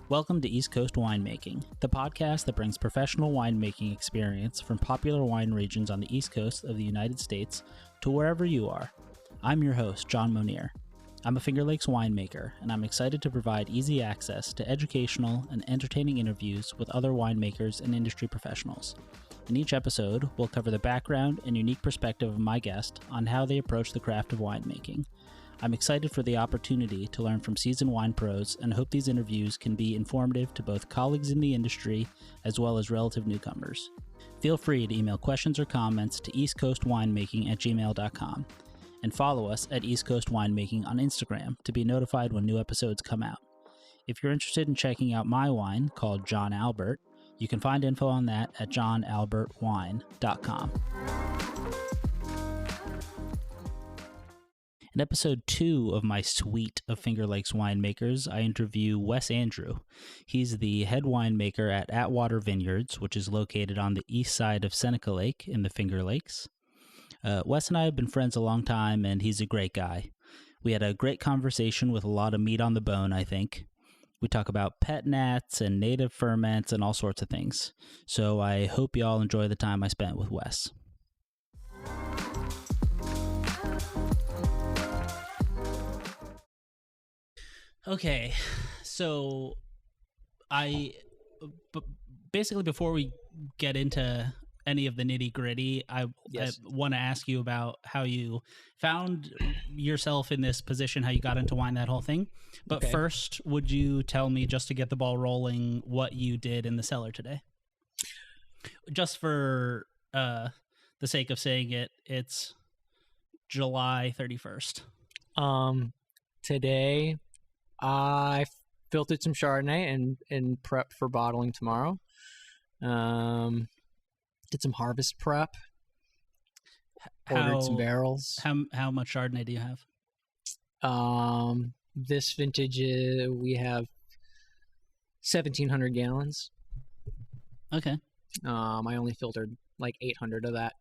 Welcome to East Coast Winemaking, the podcast that brings professional winemaking experience from popular wine regions on the East Coast of the United States to wherever you are. I'm your host, John Monier. I'm a Finger Lakes winemaker, and I'm excited to provide easy access to educational and entertaining interviews with other winemakers and industry professionals. In each episode, we'll cover the background and unique perspective of my guest on how they approach the craft of winemaking. I'm excited for the opportunity to learn from seasoned wine pros and hope these interviews can be informative to both colleagues in the industry as well as relative newcomers. Feel free to email questions or comments to eastcoastwinemaking@gmail.com and follow us at East Coast Winemaking on Instagram to be notified when new episodes come out. If you're interested in checking out my wine called John Albert, you can find info on that at johnalbertwine.com. In episode 2 of my suite of Finger Lakes winemakers, I interview Wes Andrew. He's the head winemaker at Atwater Vineyards, which is located on the east side of Seneca Lake in the Finger Lakes. Wes and I have been friends a long time, and he's a great guy. We had a great conversation with a lot of meat on the bone, I think. We talk about pet nats and native ferments and all sorts of things. So I hope you all enjoy the time I spent with Wes. Okay, so basically before we get into any of the nitty gritty, I want to ask you about how you found yourself in this position, how you got into wine, that whole thing. But First, would you tell me, just to get the ball rolling, what you did in the cellar today? Just for the sake of saying it, it's July 31st. Today I filtered some Chardonnay and prepped for bottling tomorrow. Did some harvest prep. Ordered some barrels. How much Chardonnay do you have? This vintage we have 1,700 gallons. Okay. I only filtered like 800 of that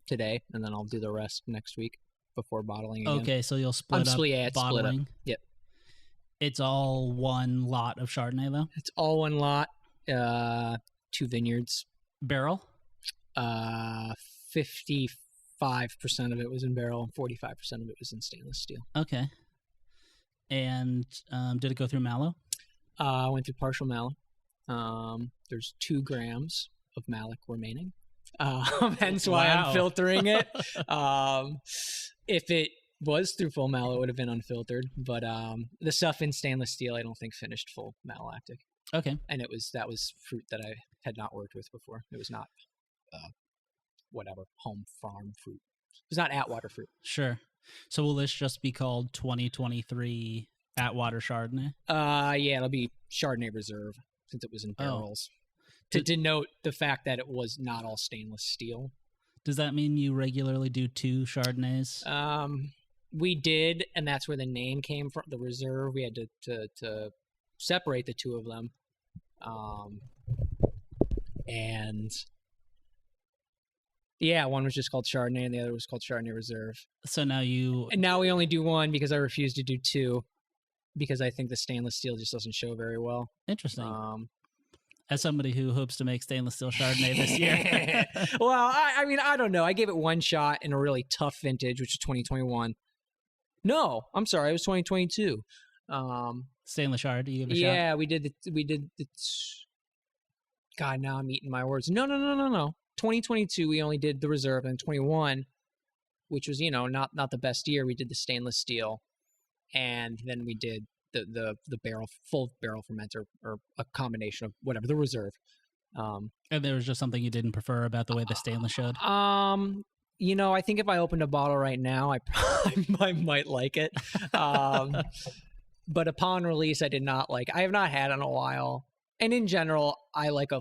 today, and then I'll do the rest next week before bottling again. Okay, so you'll split up bottling. Split up. Yep. It's all one lot of Chardonnay, though? It's all one lot, 2 vineyards. Barrel? 55% of it was in barrel, and 45% of it was in stainless steel. Okay. And did it go through mallow? I went through partial mallow. There's 2 grams of malic remaining. Hence why I'm filtering it. If it was through full mallow, it would have been unfiltered. But the stuff in stainless steel, I don't think finished full malolactic. Okay. And that was fruit that I had not worked with before. It was not home farm fruit. It was not Atwater fruit. Sure. So will this just be called 2023 Atwater Chardonnay? Yeah, it'll be Chardonnay Reserve since it was in barrels. To denote the fact that it was not all stainless steel. Does that mean you regularly do 2 Chardonnays? We did, and that's where the name came from. The Reserve, we had to separate the 2 of them, and yeah, one was just called Chardonnay, and the other was called Chardonnay Reserve. So now we only do 1 because I refuse to do 2 because I think the stainless steel just doesn't show very well. Interesting. As somebody who hopes to make stainless steel Chardonnay this year. Well, I mean, I don't know. I gave it 1 shot in a really tough vintage, which is 2021. No, I'm sorry, it was 2022. Stainless Chard, you gave a shot? Yeah, we did the. God, now I'm eating my words. No. 2022, we only did the Reserve, and 21, which was not the best year. We did the stainless steel, and then we did the full barrel fermenter, or a combination of whatever, the Reserve. And there was just something you didn't prefer about the way the stainless showed? I think if I opened a bottle right now, I might like it. But upon release, I did not like. I have not had it in a while, and in general, I like a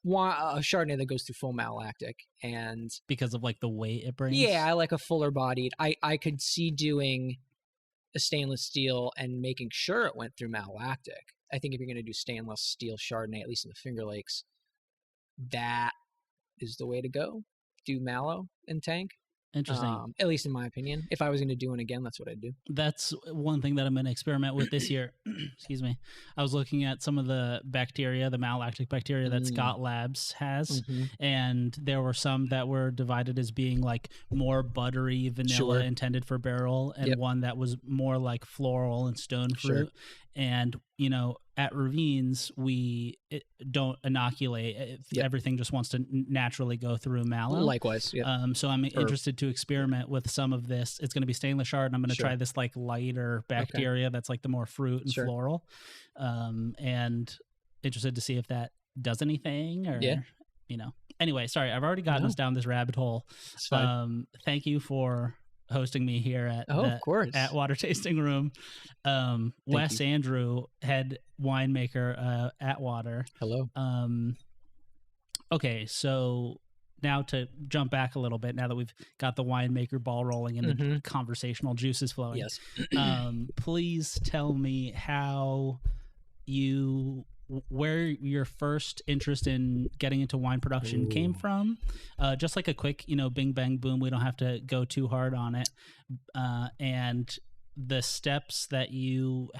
Chardonnay that goes through full malolactic, and because of like the weight it brings. Yeah, I like a fuller bodied. I could see doing a stainless steel and making sure it went through malolactic. I think if you're going to do stainless steel Chardonnay, at least in the Finger Lakes, that is the way to go. Do mallow and tank. Interesting. At least in my opinion. If I was going to do it again, that's what I'd do. That's one thing that I'm going to experiment with this year. Excuse me. I was looking at some of the bacteria, the malolactic bacteria that Scott Labs has, and there were some that were divided as being like more buttery vanilla intended for barrel, and one that was more like floral and stone fruit. And, you know, at Ravines, we don't inoculate. Everything just wants to naturally go through mallow. Likewise. So I'm interested to experiment with some of this. It's going to be stainless shard, and I'm going to try this like lighter bacteria that's like the more fruit and floral. And interested to see if that does anything or, you know. Anyway, sorry, I've already gotten us down this rabbit hole. Thank you for hosting me here at the Atwater Tasting Room. Wes Andrew, head winemaker Atwater. Hello. Okay, so now to jump back a little bit, now that we've got the winemaker ball rolling and the conversational juices flowing. Yes. Please tell me where your first interest in getting into wine production came from. Just like a quick, you know, bing, bang, boom. We don't have to go too hard on it. And the steps that you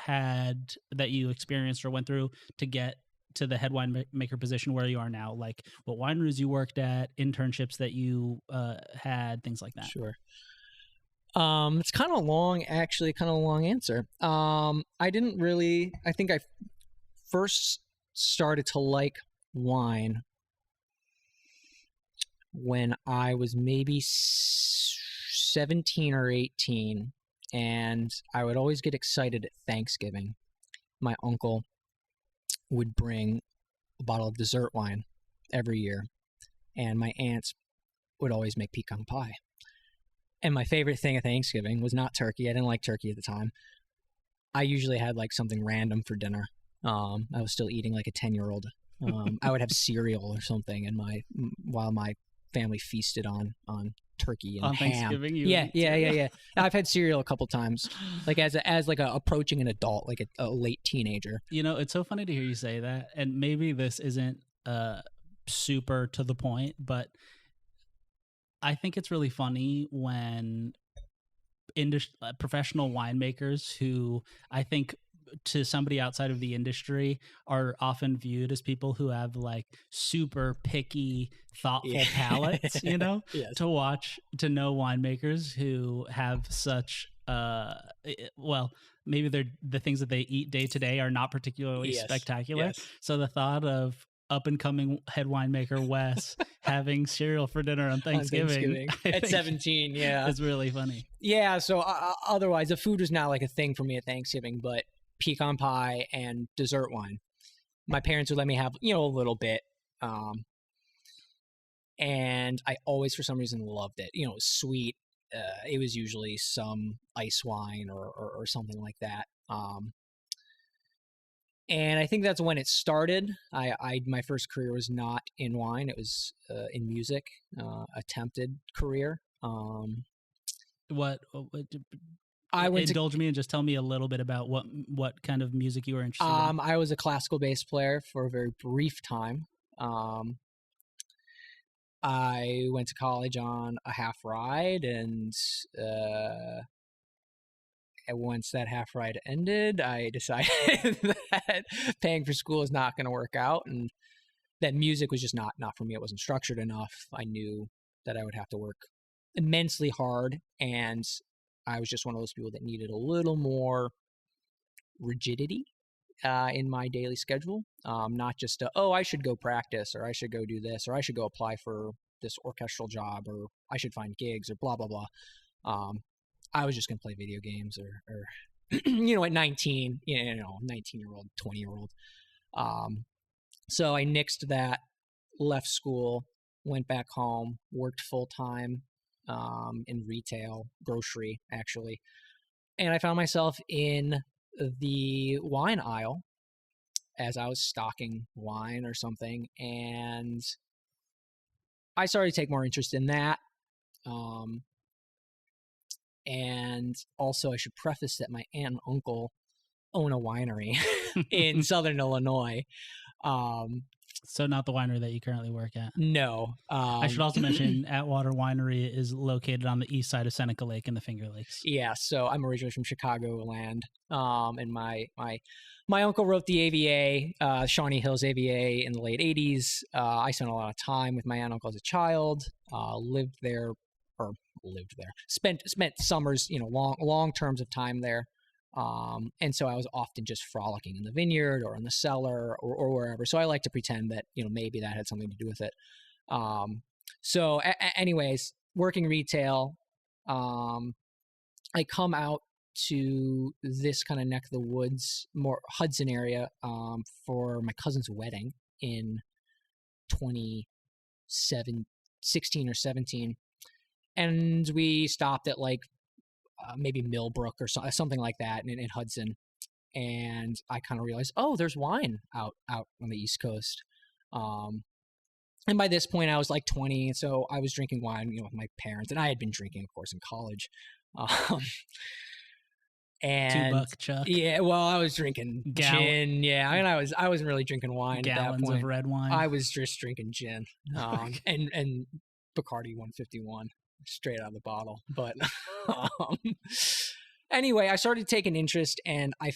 experienced or went through to get to the head winemaker position where you are now, like what wineries you worked at, internships that you had, things like that. Sure. It's kind of long answer. I think I first started to like wine when I was maybe 17 or 18, and I would always get excited at Thanksgiving. My uncle would bring a bottle of dessert wine every year, and my aunts would always make pecan pie. And my favorite thing at Thanksgiving was not turkey. I didn't like turkey at the time. I usually had like something random for dinner. I was still eating like a 10-year-old. I would have cereal or something, and while my family feasted on turkey and on ham. Thanksgiving. Yeah. I've had cereal a couple times, like as approaching an adult, like a late teenager. You know, it's so funny to hear you say that, and maybe this isn't super to the point, but I think it's really funny when professional winemakers who I think to somebody outside of the industry are often viewed as people who have like super picky, thoughtful palates, you know, to know winemakers who have such, maybe the things that they eat day to day are not particularly spectacular. So the thought of up and coming head winemaker Wes having cereal for dinner on Thanksgiving at 17, it's really funny. Yeah. So otherwise, the food was not like a thing for me at Thanksgiving, but pecan pie and dessert wine. My parents would let me have, you know, a little bit. And I always, for some reason, loved it. You know, it was sweet. It was usually some ice wine or something like that. And I think that's when it started. My first career was not in wine. It was in music, attempted career. Indulge me and just tell me a little bit about what kind of music you were interested in. I was a classical bass player for a very brief time. I went to college on a half ride, and once that half ride ended, I decided that paying for school is not going to work out, and that music was just not for me. It wasn't structured enough. I knew that I would have to work immensely hard, and I was just one of those people that needed a little more rigidity in my daily schedule. Not just I should go practice, or I should go do this, or I should go apply for this orchestral job, or I should find gigs, or blah, blah, blah. I was just going to play video games or you know, at 19, 19-year-old, 20-year-old. So I nixed that, left school, went back home, worked full-time in retail, grocery, actually. And I found myself in the wine aisle as I was stocking wine or something. And I started to take more interest in that. And also I should preface that my aunt and uncle own a winery in Southern Illinois. So not the winery that you currently work at. No. I should also mention Atwater Winery is located on the east side of Seneca Lake in the Finger Lakes. Yeah, so I'm originally from Chicagoland, and my uncle wrote the AVA, Shawnee Hills AVA, in the late '80s. I spent a lot of time with my aunt and uncle as a child. Spent summers, long terms of time there. And so I was often just frolicking in the vineyard or in the cellar or wherever. So I like to pretend that, maybe that had something to do with it. Anyways, working retail, I come out to this kind of neck of the woods, more Hudson area, for my cousin's wedding in 2016 or 17. And we stopped at maybe Millbrook or something like that in Hudson. And I kind of realized, there's wine out on the East Coast. And by this point I was 20. So I was drinking wine, with my parents, and I had been drinking, of course, in college. And $2 Chuck. Yeah, well, I was drinking gin. Yeah, and I wasn't really drinking wine Gallons at that point. of red wine. I was just drinking gin, and Bacardi 151 straight out of the bottle. But anyway, I started taking interest, and I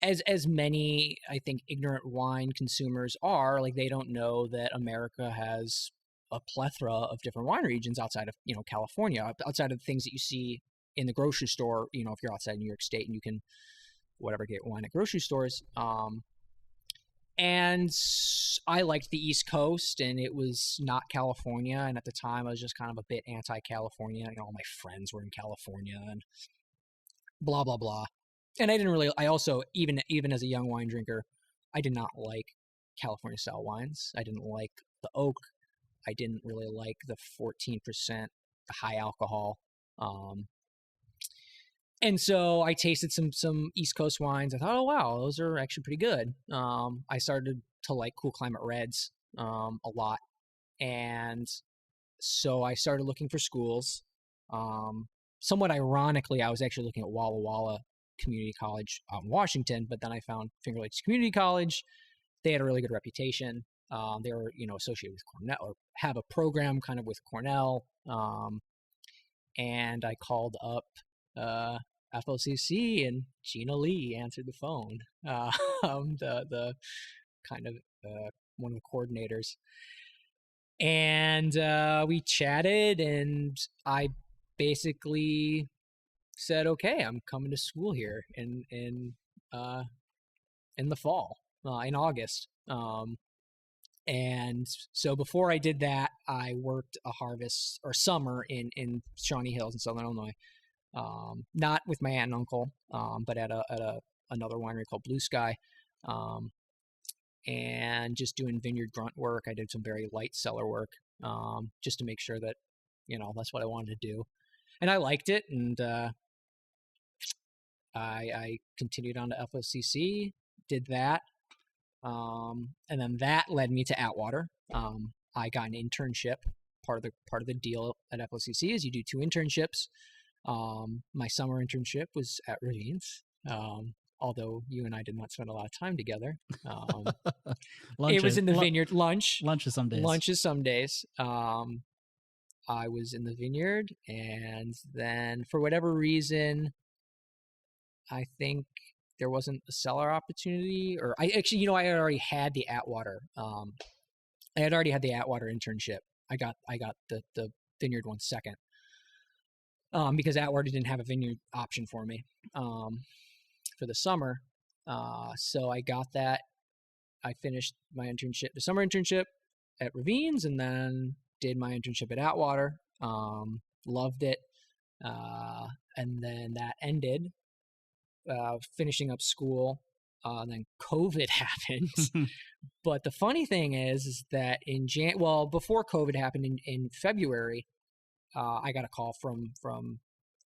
as many, I think, ignorant wine consumers are, they don't know that America has a plethora of different wine regions outside of, California, outside of the things that you see in the grocery store, if you're outside New York State and you can, get wine at grocery stores. And I liked the East Coast, and it was not California. And at the time, I was just kind of a bit anti-California. All my friends were in California and blah, blah, blah. And I also, even as a young wine drinker, I did not like California style wines. I didn't like the oak. I didn't really like the 14%, the high alcohol. And so I tasted some East Coast wines. I thought, oh, wow, those are actually pretty good. I started to like cool climate reds a lot. And so I started looking for schools. Somewhat ironically, I was actually looking at Walla Walla Community College out in Washington, but then I found Finger Lakes Community College. They had a really good reputation. They were, associated with Cornell, or have a program kind of with Cornell. And I called up FLCC, and Gina Lee answered the phone. The kind of one of the coordinators, and we chatted, and I basically said, "Okay, I'm coming to school here in the fall, in August." And so before I did that, I worked a harvest or summer in Shawnee Hills in Southern Illinois. Not with my aunt and uncle, but at another winery called Blue Sky, and just doing vineyard grunt work. I did some very light cellar work, just to make sure that, that's what I wanted to do. And I liked it, and I continued on to FOCC, did that. And then that led me to Atwater. I got an internship. Part of the deal at FOCC is you do 2 internships. My summer internship was at Ravines, although you and I did not spend a lot of time together. It was in the vineyard. Lunches some days. I was in the vineyard, and then for whatever reason, I think there wasn't a cellar opportunity, or I had already had the Atwater. I had already had the Atwater internship. I got the vineyard one second, because Atwater didn't have a vineyard option for me for the summer. So I got that. I finished my internship, the summer internship at Ravines, and then did my internship at Atwater. Loved it. And then that ended. Finishing up school, and then COVID happened. But the funny thing is that before COVID happened in February, I got a call from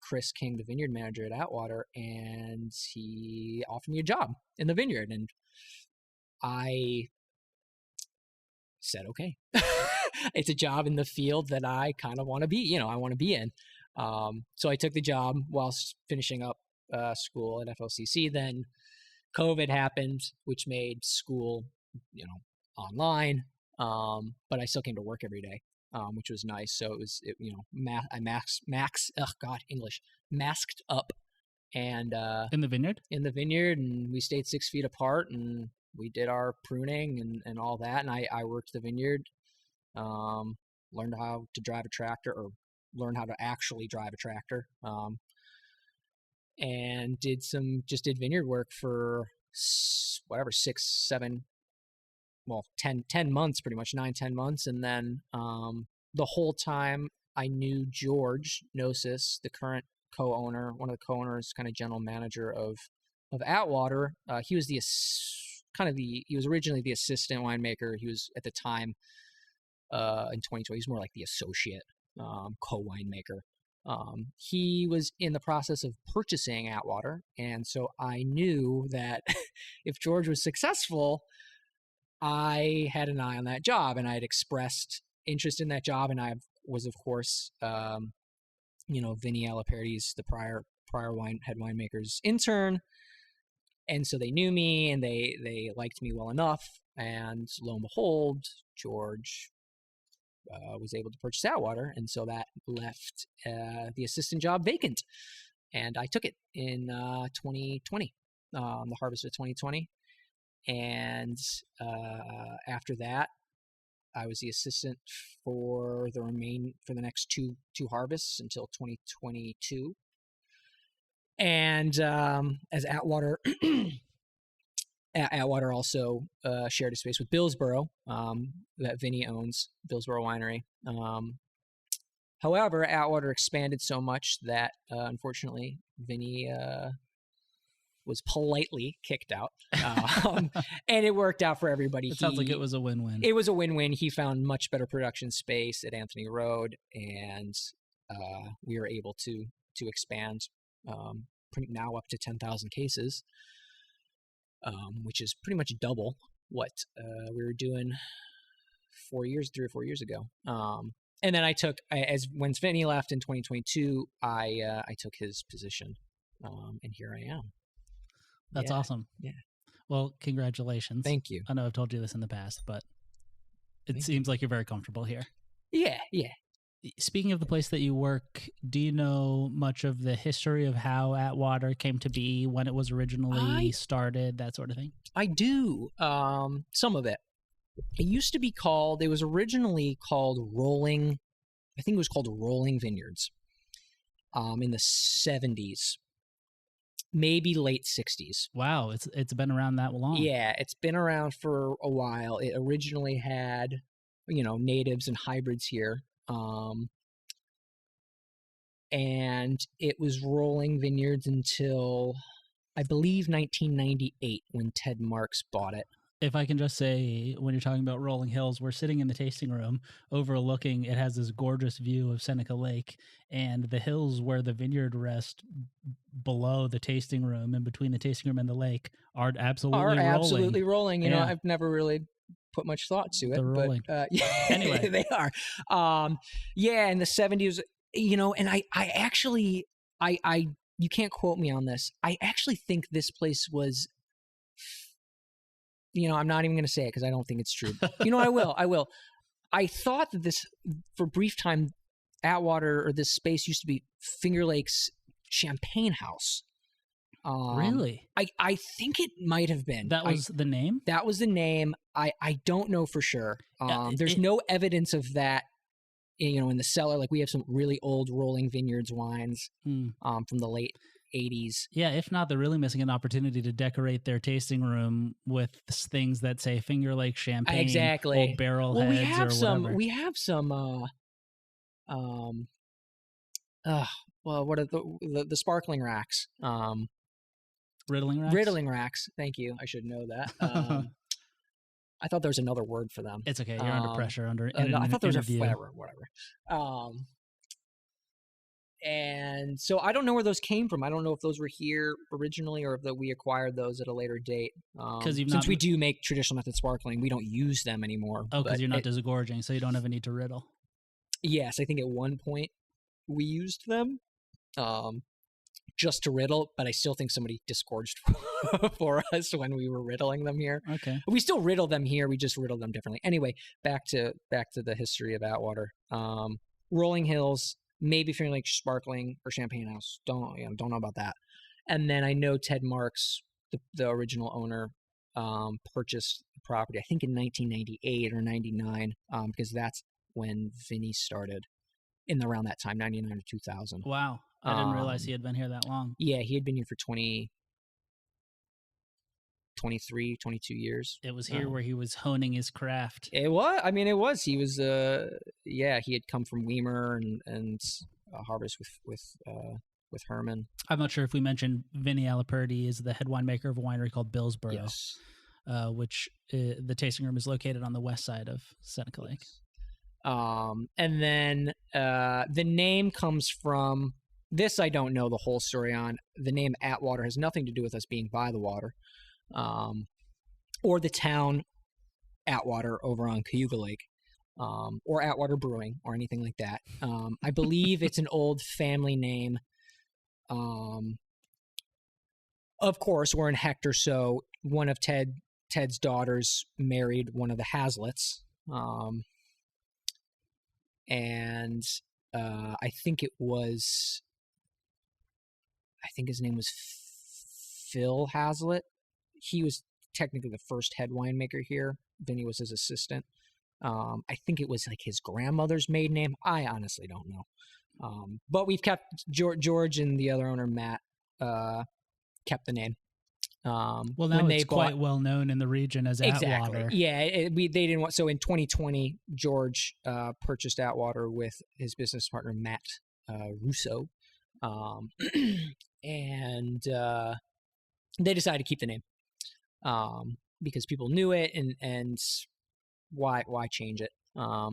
Chris King, the vineyard manager at Atwater, and he offered me a job in the vineyard, and I said, okay. It's a job in the field that I kind of want to be, I want to be in. So I took the job whilst finishing up school at FLCC. Then COVID happened, which made school, online, but I still came to work every day, which was nice. So it was, I masked up and In the vineyard? in the vineyard, and we stayed 6 feet apart, and we did our pruning and all that. And I worked the vineyard, learned how to drive a tractor, or learned how to actually drive a tractor, and did vineyard work for 10 months, pretty much 9-10 months. And then the whole time I knew George Gnosis, the current co-owner, one of the co-owners, kind of general manager of Atwater. He was he was originally the assistant winemaker. He was at the time in 2020, he's more like the associate co-winemaker. He was in the process of purchasing Atwater, and so I knew that if George was successful, I had an eye on that job, and I had expressed interest in that job, and I was, of course, Vinny Alaperti's, the prior head winemaker's intern, and so they knew me, and they liked me well enough, and lo and behold, George was able to purchase Atwater, and so that left the assistant job vacant, and I took it in 2020, the harvest of 2020, and after that, I was the assistant for the next two harvests until 2022, and as Atwater. Atwater also shared a space with Billsboro that Vinny owns, Billsboro Winery. However, Atwater expanded so much that unfortunately Vinny was politely kicked out, and it worked out for everybody. It sounds like it was a win-win. It was a win-win. He found much better production space at Anthony Road, and we were able to expand now up to 10,000 cases. Which is pretty much double what we were doing 3 or 4 years ago. And then when Vinny left in 2022, I took his position, and here I am. That's awesome. Yeah. Well, congratulations. Thank you. I know I've told you this in the past, but it seems like you're very comfortable here. Yeah. Speaking of the place that you work, do you know much of the history of how Atwater came to be, when it was originally started, that sort of thing? I do. Some of it. It was originally called Rolling Vineyards in the 70s, maybe late 60s. Wow, it's been around that long. Yeah, it's been around for a while. It originally had, natives and hybrids here. And it was Rolling Vineyards until, I believe, 1998 when Ted Marks bought it. If I can just say, when you're talking about rolling hills, we're sitting in the tasting room overlooking, it has this gorgeous view of Seneca Lake, and the hills where the vineyard rest below the tasting room and between the tasting room and the lake are absolutely rolling. I've never really put much thought to it. They're rolling. But anyway, they are. In the 70s, and I actually, you can't quote me on this. I actually think this place was, I'm not even going to say it because I don't think it's true. I will. I thought that this, for a brief time, Atwater, or this space, used to be Finger Lake's champagne house. Really? I think it might have been. That was the name? That was the name. I don't know for sure. There's no evidence of that, in the cellar. Like, we have some really old Rolling Vineyards wines from the late 80s. Yeah, if not, they're really missing an opportunity to decorate their tasting room with things that say Finger Lake champagne, exactly, old barrel heads, we have whatever. We have some. What are the sparkling racks? Riddling racks? Riddling racks. Thank you. I should know that. I thought there was another word for them. It's okay. You're under pressure. I thought there was whatever. And so I don't know where those came from. I don't know if those were here originally or if we acquired those at a later date. Since we do make traditional method sparkling, we don't use them anymore. Oh, because you're not disgorging, so you don't have a need to riddle. Yes, I think at one point we used them. just to riddle, but I still think somebody disgorged for us when we were riddling them here. Okay. We still riddle them here. We just riddle them differently. Anyway, back to the history of Atwater. Rolling Hills, maybe Finger Lake Sparkling or Champagne House. Don't know about that. And then I know Ted Marks, the original owner, purchased the property, I think in 1998 or 99, because that's when Vinny started around that time, 99 or 2000. Wow. I didn't realize he had been here that long. Yeah, he had been here for 23, 22 years. It was here where he was honing his craft. It was. I mean, it was. He was. He had come from Weimer and Harvest with Herman. I'm not sure if we mentioned Vinny Alaperti is the head winemaker of a winery called Billsboro, Yes. Which the tasting room is located on the west side of Seneca Lake. And then the name comes from this. I don't know the whole story on. The name Atwater has nothing to do with us being by the water, or the town Atwater over on Cayuga Lake, or Atwater Brewing or anything like that. I believe it's an old family name. Of course, we're in Hector, so one of Ted's daughters married one of the Haslets. And I think his name was Phil Hazlitt. He was technically the first head winemaker here. Vinny was his assistant. I think it was like his grandmother's maiden name. I honestly don't know. But we've kept George and the other owner, Matt, kept the name. Well, now it's quite well known in the region as Atwater. Exactly. Yeah, they didn't want. So in 2020, George purchased Atwater with his business partner Matt Russo, and they decided to keep the name because people knew it, and why change it?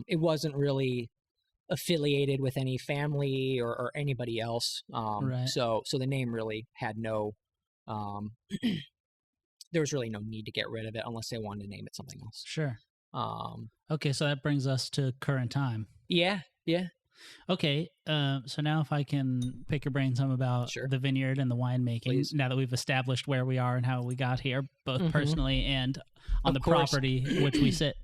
It wasn't really affiliated with any family or anybody else. Right. So the name really had no. There was really no need to get rid of it unless they wanted to name it something else. Sure. Okay, so that brings us to current time. Yeah. Okay, so now if I can pick your brain some about the vineyard and the winemaking, Please. now that we've established where we are and how we got here, both personally and on Of the course. property which we sit.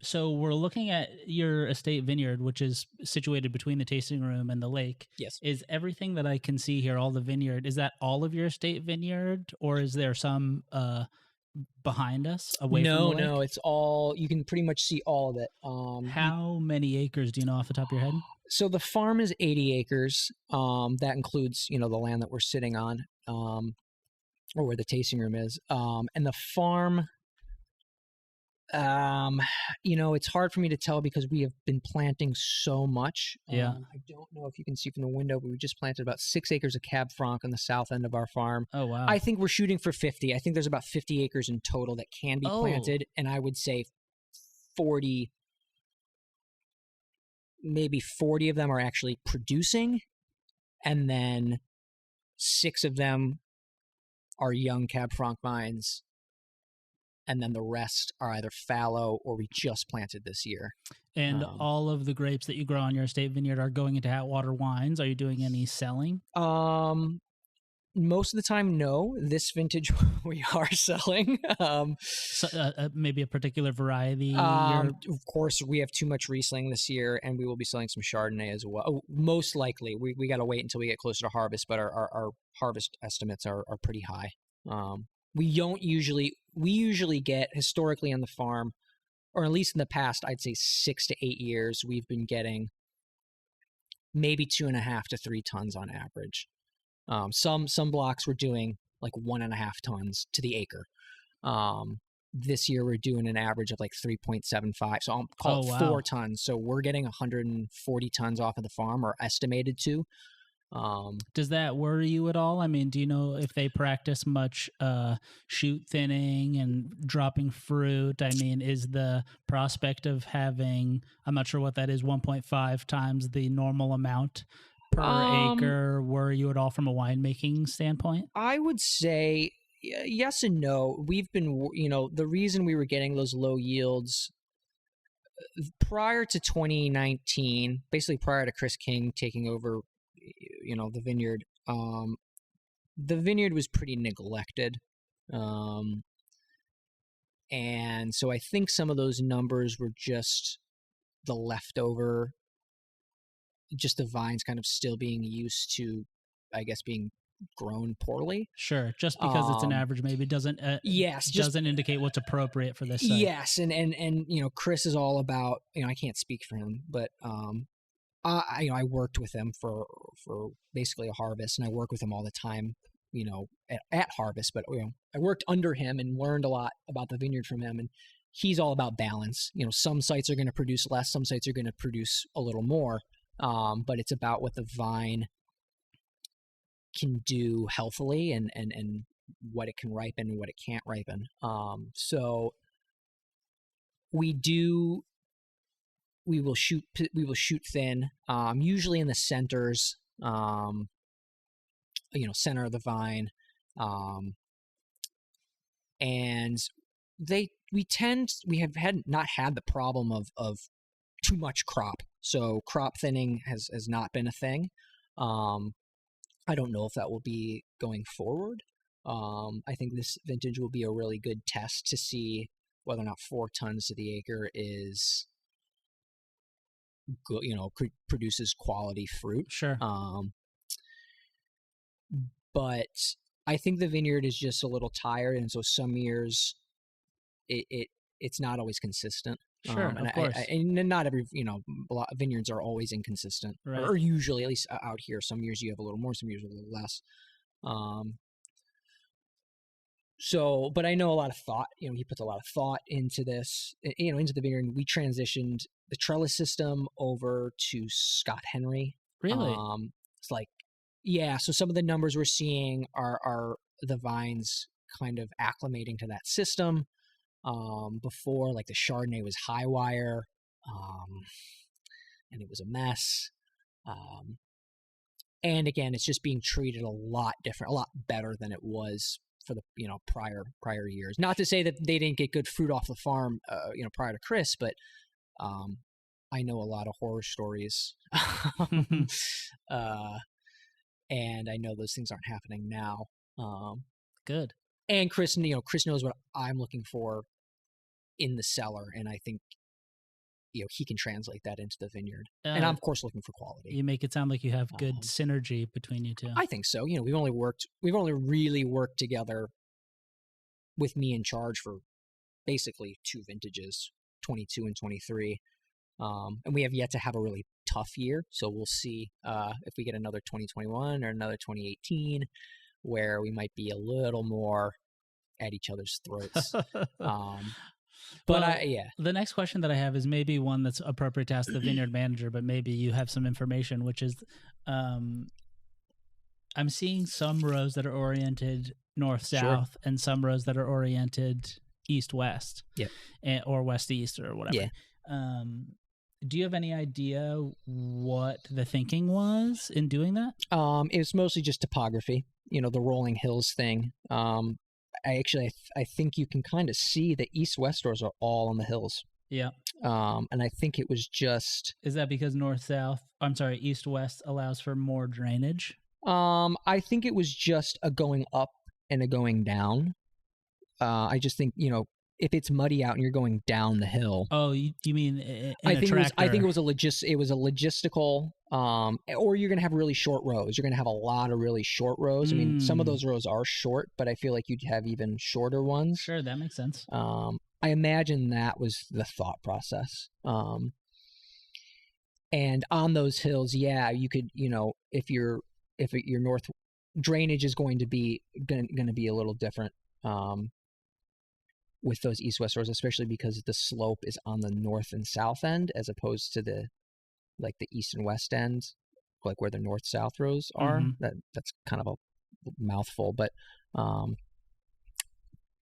So we're looking at your estate vineyard, which is situated between the tasting room and the lake. Yes. Is everything that I can see here, all the vineyard, is that all of your estate vineyard, or is there some behind us, away from the lake? No, it's all. You can pretty much see all of it. How many acres do you know off the top of your head? So the farm is 80 acres. That includes, the land that we're sitting on, or where the tasting room is. And the farm, it's hard for me to tell because we have been planting so much. Yeah. I don't know if you can see from the window, but we just planted about 6 acres of Cab Franc on the south end of our farm. Oh, wow. I think we're shooting for 50. I think there's about 50 acres in total that can be planted. And I would say 40 of them are actually producing. And then 6 of them are young Cab Franc vines. And then the rest are either fallow or we just planted this year. And all of the grapes that you grow on your estate vineyard are going into Atwater wines. Are you doing any selling? Most of the time, no. This vintage we are selling. Maybe a particular variety? Of course, we have too much Riesling this year, and we will be selling some Chardonnay as well. Most likely. We got to wait until we get closer to harvest, but our harvest estimates are pretty high. We usually get, historically on the farm, or at least in the past, I'd say 6 to 8 years, we've been getting maybe 2.5 to 3 tons on average. Some blocks we're doing like 1.5 tons to the acre. This year we're doing an average of like 3.75. So I'll call it 4 tons. So we're getting 140 tons off of the farm, or estimated to. Does that worry you at all? I mean, do you know if they practice much shoot thinning and dropping fruit? I mean, is the prospect of having, I'm not sure what that is, 1.5 times the normal amount per acre worry you at all from a winemaking standpoint? I would say yes and no. We've been, the reason we were getting those low yields prior to 2019, basically prior to Chris King taking over the vineyard, the vineyard was pretty neglected. And so I think some of those numbers were just the leftover, just the vines kind of still being used to, I guess, being grown poorly. Sure. Just because it's an average maybe doesn't doesn't indicate what's appropriate for this site. Yes. And Chris is all about, I can't speak for him, but I worked with him for basically a harvest, and I work with him all the time, at harvest, but I worked under him and learned a lot about the vineyard from him, and he's all about balance. Some sites are going to produce less, some sites are going to produce a little more, but it's about what the vine can do healthily and what it can ripen and what it can't ripen. So we will shoot thin, usually in the centers, center of the vine, and we have not had the problem of too much crop. So crop thinning has not been a thing. I don't know if that will be going forward. I think this vintage will be a really good test to see whether or not 4 tons to the acre is good, produces quality fruit. Sure. But I think the vineyard is just a little tired, and so some years it's not always consistent. Sure, and of course. And not every, vineyards are always inconsistent, right. Or usually, at least out here. Some years you have a little more, some years a little less. So, but I know a lot of thought, he puts a lot of thought into this, into the vineyard. We transitioned the trellis system over to Scott Henry. Really? It's like, yeah. So some of the numbers we're seeing are the vines kind of acclimating to that system. Before, like, the Chardonnay was high wire, and it was a mess. And again, it's just being treated a lot different, a lot better than it was for the prior years. Not to say that they didn't get good fruit off the farm, prior to Chris, but I know a lot of horror stories, and I know those things aren't happening now. Good. And Chris knows what I'm looking for in the cellar, and I think he can translate that into the vineyard. And I'm of course looking for quality. You make it sound like you have good synergy between you two. I think so. We've only really worked together with me in charge for basically 2 vintages, 22 and 23. And we have yet to have a really tough year, so we'll see if we get another 2021 or another 2018 where we might be a little more at each other's throats. The next question that I have is maybe one that's appropriate to ask the vineyard manager, but maybe you have some information, which is I'm seeing some rows that are oriented north-south, sure, and some rows that are oriented east-west, yep, or west-east or whatever. Yeah. Do you have any idea what the thinking was in doing that? It was mostly just topography, the rolling hills thing. I think you can kind of see the east-west rows are all on the hills. Yeah. And I think it was just... Is that because east-west allows for more drainage? I think it was just a going up and a going down. I just think, if it's muddy out and you're going down the hill. Oh, you mean I think it was a logistical, or you're going to have really short rows. You're going to have a lot of really short rows. I mean, some of those rows are short, but I feel like you'd have even shorter ones. Sure, that makes sense. I imagine that was the thought process. And on those hills, yeah, you could, if your north drainage is going to be a little different. With those east-west rows, especially because the slope is on the north and south end as opposed to the east and west end, like where the north-south rows are. Mm-hmm. That's kind of a mouthful, but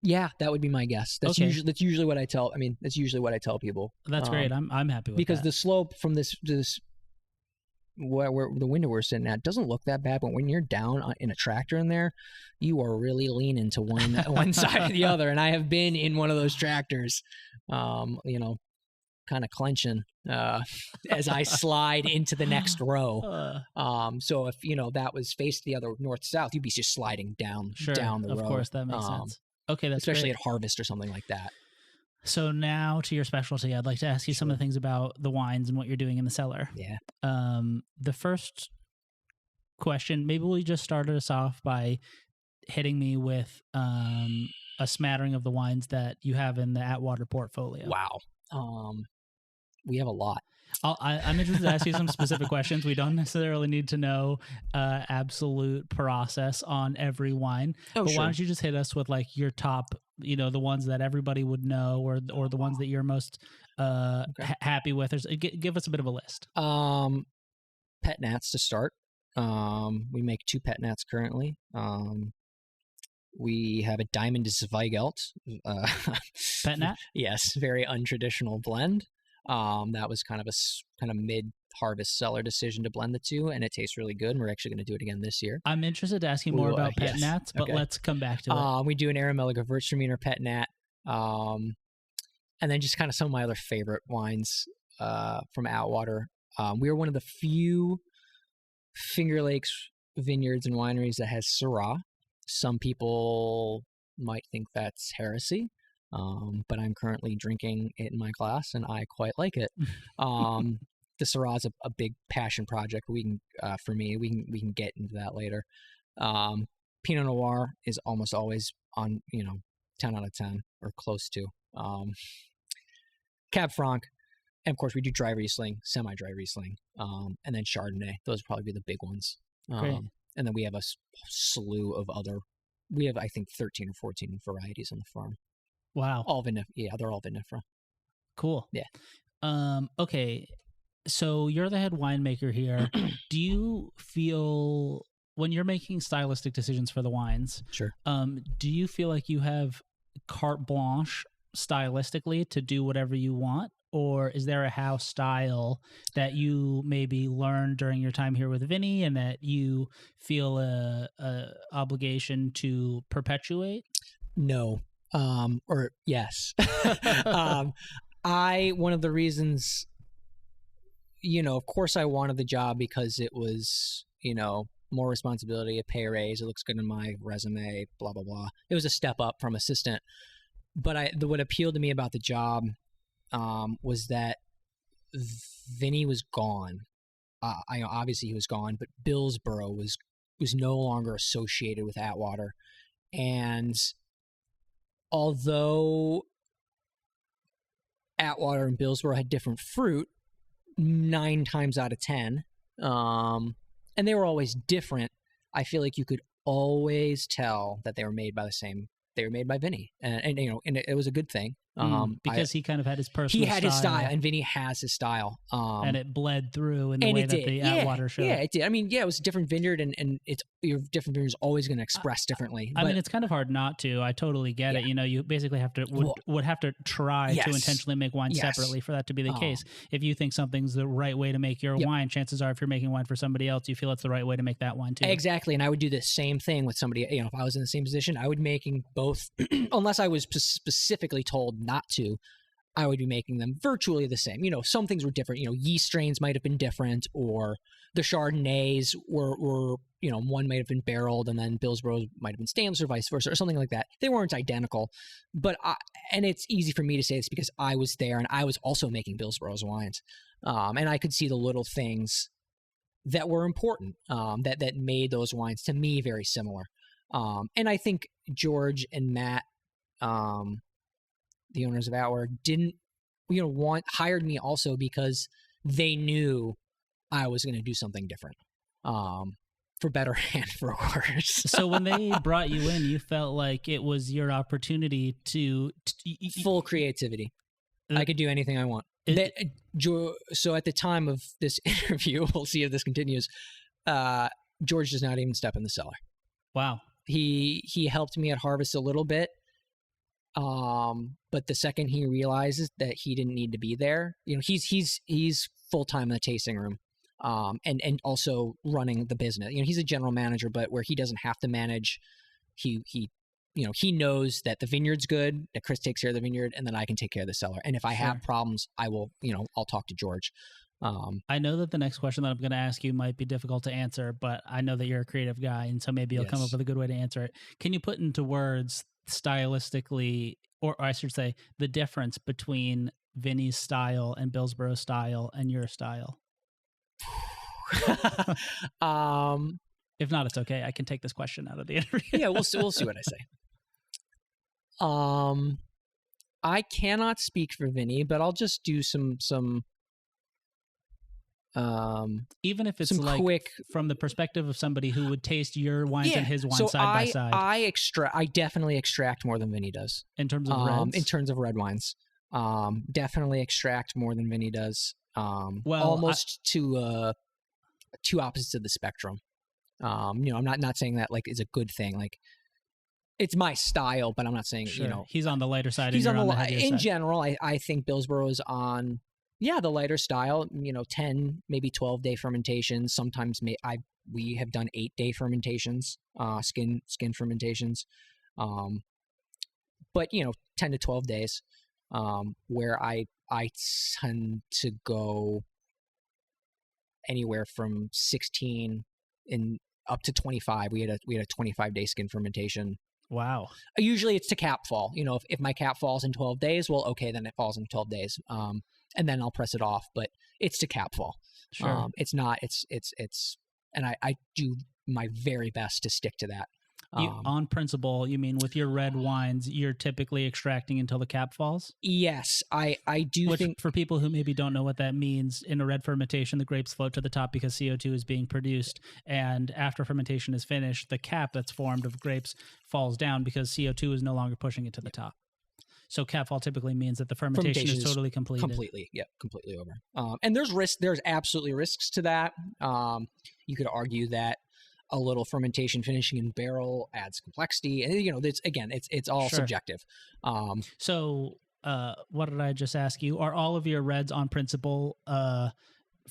yeah, that would be my guess. That's usually what I tell. That's usually what I tell people. That's great. I'm happy with that. Because the slope from this where the window we're sitting at doesn't look that bad, but when you're down in a tractor in there, you are really leaning to one side or the other. And I have been in one of those tractors, kind kind of clenching as I slide into the next row. So if that was faced the other north-south, you'd be just sliding down the row. Of course, that makes sense. Okay, that's especially great. at harvest or something like that. So now to your specialty, I'd like to ask you some of the things about the wines and what you're doing in the cellar. Yeah. The first question, maybe we just started us off by hitting me with a smattering of the wines that you have in the Atwater portfolio. Wow. We have a lot. I'm interested to ask you some specific questions. We don't necessarily need to know absolute process on every wine. But why don't you just hit us with like your top, the ones that everybody would know or the ones that you're most happy with. Give us a bit of a list. Pet Nats to start. We make 2 Pet Nats currently. We have a Diamond Zweigelt. Pet Nat? Yes, very untraditional blend. That was kind of mid-harvest cellar decision to blend the 2, and it tastes really good. And we're actually going to do it again this year. I'm interested to ask you more about Pet Nats, but let's come back to it. We do an Aramelica Gewürztraminer Pet Nat, and then just kind of some of my other favorite wines from Atwater. We are one of the few Finger Lakes vineyards and wineries that has Syrah. Some people might think that's heresy. But I'm currently drinking it in my glass, and I quite like it. The Syrah is a big passion project. We can, for me, we can get into that later. Pinot Noir is almost always on 10 out of 10 or close to. Cab Franc, and of course we do dry Riesling, semi-dry Riesling, and then Chardonnay. Those would probably be the big ones. And then we have a slew of other. We have, I think, 13 or 14 varieties on the farm. Wow. All vinifera. Yeah, they're all vinifera. Cool. Yeah. Okay. So you're the head winemaker here. Do you feel when you're making stylistic decisions for the wines? Sure. Do you feel like you have carte blanche stylistically to do whatever you want? Or is there a house style that you maybe learned during your time here with Vinny and that you feel a obligation to perpetuate? No. Or yes. One of the reasons, of course I wanted the job because it was, more responsibility, a pay raise, it looks good in my resume, blah, blah, blah. It was a step up from assistant. But what appealed to me about the job, was that Vinny was gone. Obviously he was gone, but Billsboro was no longer associated with Atwater. And although Atwater and Billsboro had different fruit 9 times out of 10, and they were always different, I feel like you could always tell that they were made by Vinny, and it was a good thing. Because he kind of had his personal style. He had his style, and Vinny has his style. And it bled through in the way that the Atwater showed. Yeah, it did. I mean, it was a different vineyard, and your different vineyard is always going to express differently. I mean, it's kind of hard not to. I totally get it. You basically have to would have to try to intentionally make wine separately for that to be the case. If you think something's the right way to make your wine, chances are if you're making wine for somebody else, you feel it's the right way to make that wine too. Exactly, and I would do the same thing with somebody. If I was in the same position, I would be making both, unless I was specifically told not to. I would be making them virtually the same. Some things were different. Yeast strains might have been different, or the Chardonnays were one might have been barreled, and then Billsboro might have been stainless, or vice versa, or something like that. They weren't identical, but and it's easy for me to say this because I was there, and I was also making Billsboro's wines, and I could see the little things that were important, that made those wines to me very similar. And I think George and Matt, the owners of Atwater, didn't, hired me also because they knew I was going to do something different, for better and for worse. So when they brought you in, you felt like it was your opportunity to full creativity. I could do anything I want. So at the time of this interview, we'll see if this continues. George does not even step in the cellar. Wow. He helped me at harvest a little bit. But the second he realizes that he didn't need to be there, he's full time in the tasting room, and also running the business. He's a general manager, but where he doesn't have to manage, he he knows that the vineyard's good, that Chris takes care of the vineyard, and then I can take care of the cellar. And if I have problems, I will, I'll talk to George. I know that the next question that I'm going to ask you might be difficult to answer, but I know that you're a creative guy, and so maybe you'll come up with a good way to answer it. Can you put into words stylistically, or I should say, the difference between Vinny's style and Billsboro's style and your style? If not, it's okay. I can take this question out of the interview. Yeah, we'll see what I say. I cannot speak for Vinny, but I'll just do some even if it's like quick from the perspective of somebody who would taste your wines and his wine side by side. I definitely extract more than Vinny does in terms of reds. In terms of red wines, definitely extract more than Vinny does. Almost to two opposites of the spectrum. I'm not saying that like is a good thing. Like, it's my style, but I'm not saying he's on the lighter side. He's on the heavier side. In general, I think Billsboro is on the lighter style. 10 maybe 12-day fermentations. Sometimes we have done 8-day fermentations, skin fermentations, but 10 to 12 days. Where I tend to go anywhere from 16 and up to 25. We had a 25-day skin fermentation. Wow. Usually it's to cap fall. If my cap falls in 12 days, well, okay, then it falls in 12 days. And then I'll press it off, but it's to cap fall. Sure. It's not, and I do my very best to stick to that. On principle, you mean with your red wines, you're typically extracting until the cap falls? Yes, I do think... For people who maybe don't know what that means, in a red fermentation, the grapes float to the top because CO2 is being produced, and after fermentation is finished, the cap that's formed of grapes falls down because CO2 is no longer pushing it to the top. So cap fall typically means that the fermentation is totally completed. Completely over. And there's absolutely risks to that. You could argue that a little fermentation finishing in barrel adds complexity, and it's all subjective. So what did I just ask you? Are all of your reds on principle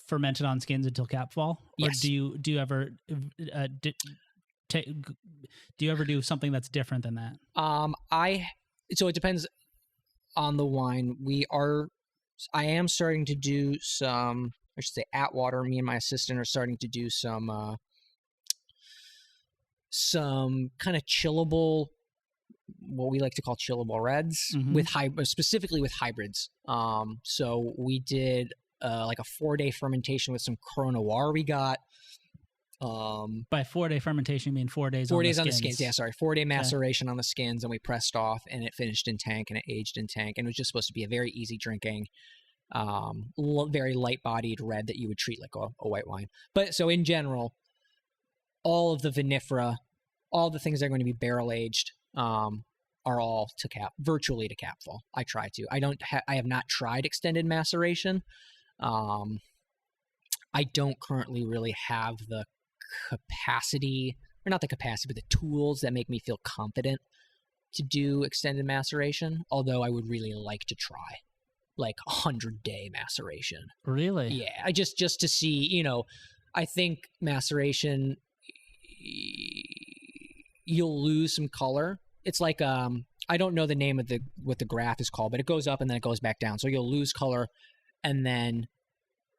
fermented on skins until cap fall, or yes. do you ever do you ever do something that's different than that? So it depends on the wine. I am starting to do some, I should say, Atwater. Me and my assistant are starting to do some kind of chillable, what we like to call chillable reds, with specifically with hybrids. So we did like a 4-day fermentation with some Croix Noir we got. By 4-day fermentation, you mean 4 days? 4 days on the skins. Yeah, sorry, 4-day maceration on the skins, and we pressed off, and it finished in tank, and it aged in tank, and it was just supposed to be a very easy drinking, very light-bodied red that you would treat like a white wine. But so in general, all of the vinifera, all the things that are going to be barrel aged, are all virtually to cap fall. I try to. I have not tried extended maceration. I don't currently really have the capacity, or not the capacity, but the tools that make me feel confident to do extended maceration. Although I would really like to try like 100-day maceration. Really? Yeah. I just to see, I think maceration, you'll lose some color. It's like, I don't know the name of what the graph is called, but it goes up and then it goes back down. So you'll lose color and then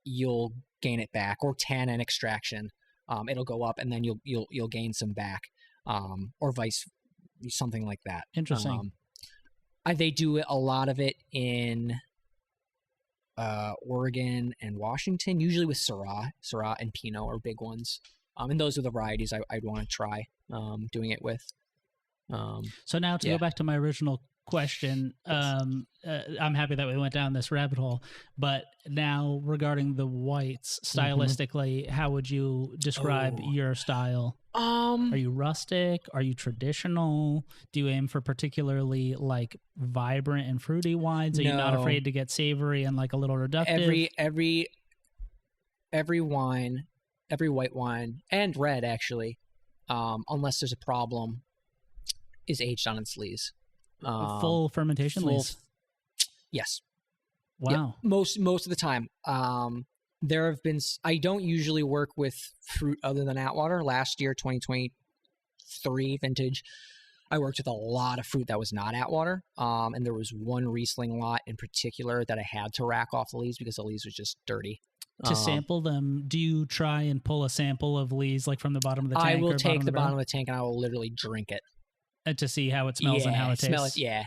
you'll gain it back, or tannin extraction. It'll go up and then you'll gain some back, or something like that. Interesting. They do a lot of it in Oregon and Washington, usually with Syrah and Pinot are big ones. And those are the varieties I'd want to try doing it with. So now to go back to my original question, I'm happy that we went down this rabbit hole, but now regarding the whites, stylistically, how would you describe your style? Are you rustic? Are you traditional? Do you aim for particularly like vibrant and fruity wines? Are you not afraid to get savory and like a little reductive? Every wine, every white wine and red actually, unless there's a problem, is aged on its lees. Full fermentation lees? Yes. Wow. Yep. Most of the time. There have been, I don't usually work with fruit other than Atwater. Last year, 2023 vintage, I worked with a lot of fruit that was not Atwater. And there was one Riesling lot in particular that I had to rack off the lees because the lees was just dirty. To sample them, do you try and pull a sample of lees like from the bottom of the tank? I will take the bottom of of the tank and I will literally drink it. And to see how it smells and how it tastes? Yeah.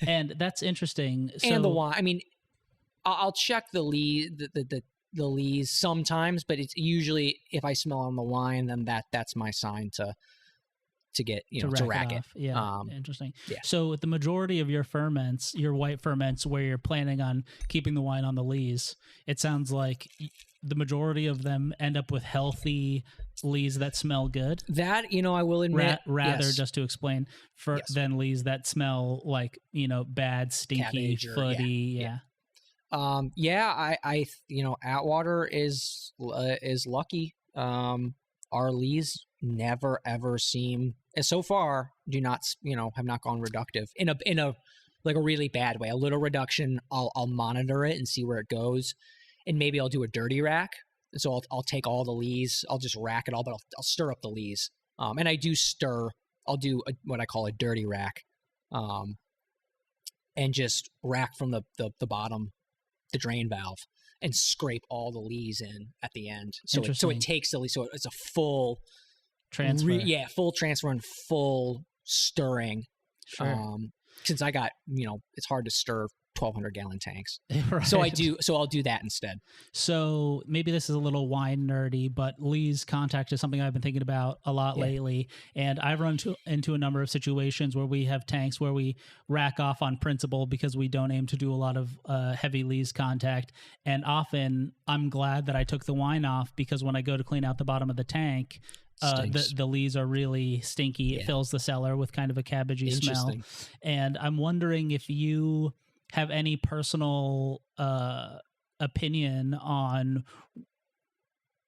And that's interesting. So, and the wine. I mean, I'll check the lees sometimes, but it's usually if I smell on the wine, then that's my sign to get, to rack it. Yeah, interesting. Yeah. So with the majority of your ferments, your white ferments, where you're planning on keeping the wine on the lees, it sounds like the majority of them end up with healthy lees that smell good. That, I will admit. Rather, just to explain, than lees that smell like, bad, stinky, footy. Yeah. I Atwater is lucky. Our lees never ever seem, and so far do not, have not gone reductive in a like a really bad way. A little reduction, I'll monitor it and see where it goes, and maybe I'll do a dirty rack. So I'll take all the lees, I'll just rack it all, but I'll stir up the lees. And I do stir. I'll do what I call a dirty rack, and just rack from the bottom, the drain valve, and scrape all the lees in at the end. So it takes the lees. So it's a full transfer. Full transfer and full stirring. Sure. Since I got, it's hard to stir 1,200 gallon tanks. Right. So I'll do that instead. So maybe this is a little wine nerdy, but lees contact is something I've been thinking about a lot lately. And I've run into a number of situations where we have tanks where we rack off on principle because we don't aim to do a lot of heavy lees contact. And often I'm glad that I took the wine off, because when I go to clean out the bottom of the tank, the lees are really stinky. It fills the cellar with kind of a cabbagey smell. And I'm wondering if you have any personal opinion on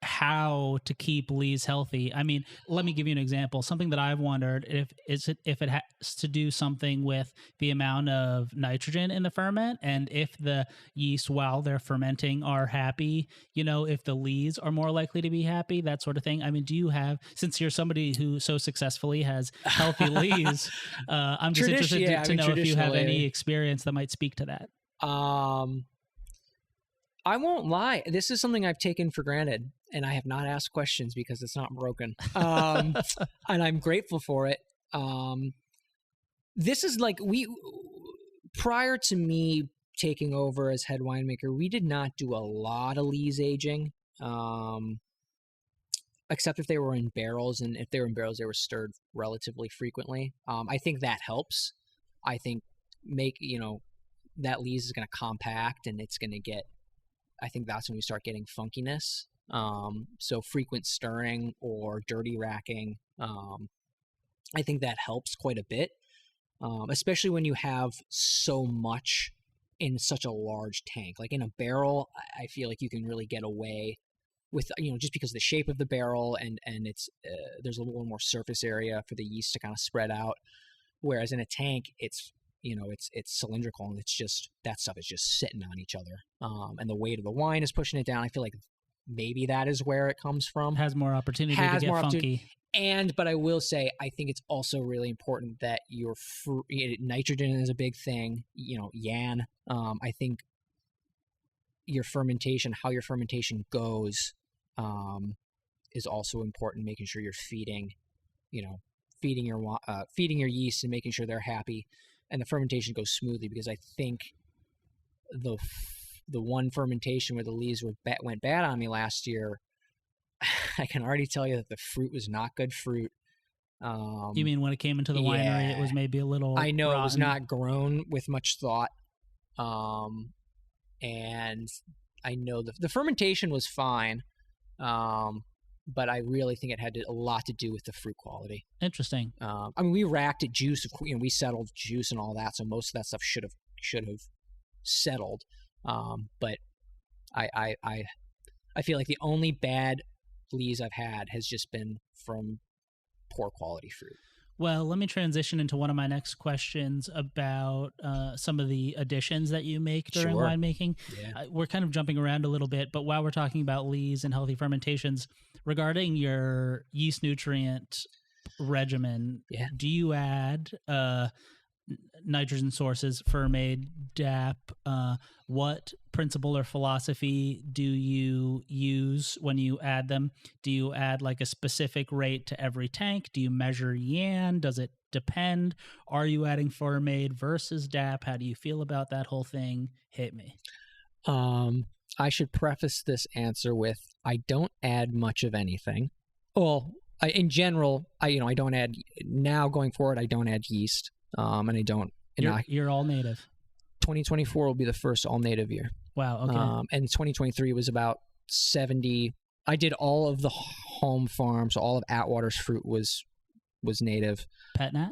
how to keep lees healthy. I mean, let me give you an example. Something that I've wondered if it has to do something with the amount of nitrogen in the ferment, and if the yeast while they're fermenting are happy, if the lees are more likely to be happy, that sort of thing. I mean, do you have, since you're somebody who so successfully has healthy lees, I'm just interested to know if you have any experience that might speak to that. I won't lie. This is something I've taken for granted, and I have not asked questions because it's not broken. And I'm grateful for it. This is like prior to me taking over as head winemaker, we did not do a lot of lees aging, except if they were in barrels. And if they were in barrels, they were stirred relatively frequently. I think that helps. I think that lees is going to compact, and it's going to get, I think that's when we start getting funkiness. So frequent stirring or dirty racking, I think that helps quite a bit, especially when you have so much in such a large tank. Like in a barrel, I feel like you can really get away with, just because of the shape of the barrel, and it's there's a little more surface area for the yeast to kind of spread out. Whereas in a tank, it's cylindrical, and it's just, that stuff is just sitting on each other. And the weight of the wine is pushing it down. I feel like maybe that is where it comes from. Has more opportunity to get funky. But I will say, I think it's also really important that your nitrogen is a big thing. Yan. I think your fermentation, how your fermentation goes, is also important. Making sure you're feeding your yeast and making sure they're happy, and the fermentation goes smoothly. Because I think the one fermentation where the lees went bad on me last year, I can already tell you that the fruit was not good fruit. You mean when it came into the winery, it was maybe a little I know rotten. It was not grown with much thought. And I know the fermentation was fine. But I really think it had a lot to do with the fruit quality. Interesting. I mean, we racked at juice, we settled juice and all that, so most of that stuff should have settled. But I feel like the only bad lees I've had has just been from poor quality fruit. Well, let me transition into one of my next questions about some of the additions that you make during winemaking. Yeah. We're kind of jumping around a little bit, but while we're talking about lees and healthy fermentations, regarding your yeast nutrient regimen, Yeah. do you add nitrogen sources, fermade, DAP? What principle or philosophy do you use when you add them? Do you add like a specific rate to every tank? Do you measure YAN? Does it depend? Are you adding fermade versus DAP? How do you feel about that whole thing? Hit me. I should preface this answer with I don't add much of anything. Well, in general, I don't add now going forward. I don't add yeast, and I don't. You're all native. 2024 will be the first all native year. Wow. Okay. And 2023 was about 70. I did all of the home farm, so all of Atwater's fruit was native. Pet nat?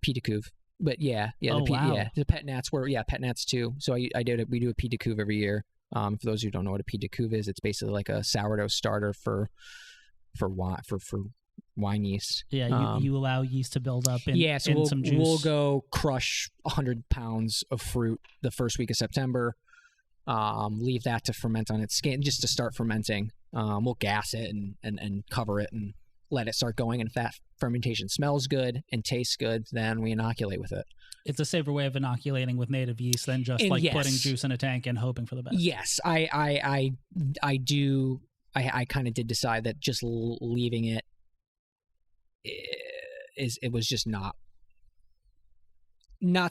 Pied de Couve. But yeah. Oh, wow. Yeah, the pet nats were pet nats too. So we do a Pied de Couve every year. For those who don't know what a Pied de Couve is, it's basically like a sourdough starter for wine yeast. Yeah, you allow yeast to build up in some juice. We'll go crush 100 pounds of fruit the first week of September. Leave that to ferment on its skin, just to start fermenting. We'll gas it and cover it and let it start going. And if that fermentation smells good and tastes good, then we inoculate with it. It's a safer way of inoculating with native yeast than just putting juice in a tank and hoping for the best. Yes, I do. I kind of did decide that just leaving it was just not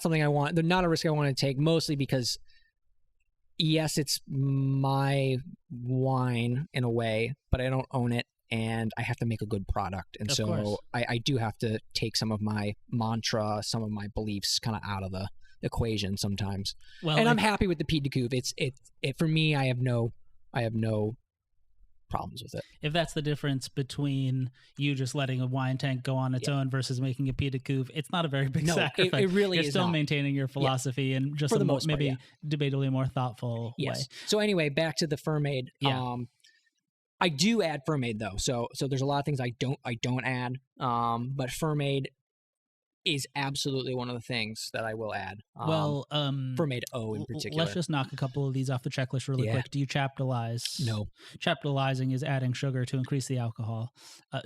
something I want. They're not a risk I want to take, mostly because yes, it's my wine in a way, but I don't own it, and I have to make a good product. And so I do have to take some of my mantra, some of my beliefs kind of out of the equation sometimes. Well, and I'm happy with the Pied de Couve. It for me, I have no problems with it. If that's the difference between you just letting a wine tank go on its own versus making a Pied de Couve, it's not a very big sacrifice. It really You're is still not. maintaining your philosophy and just for the most part, debatably more thoughtful way. So anyway, back to the fermade. Yeah. I do add fermade though. So there's a lot of things I don't add. But fermade is absolutely one of the things that I will add. Fermade O in particular. Let's just knock a couple of these off the checklist really quick. Do you chaptalize? No. Chaptalizing is adding sugar to increase the alcohol.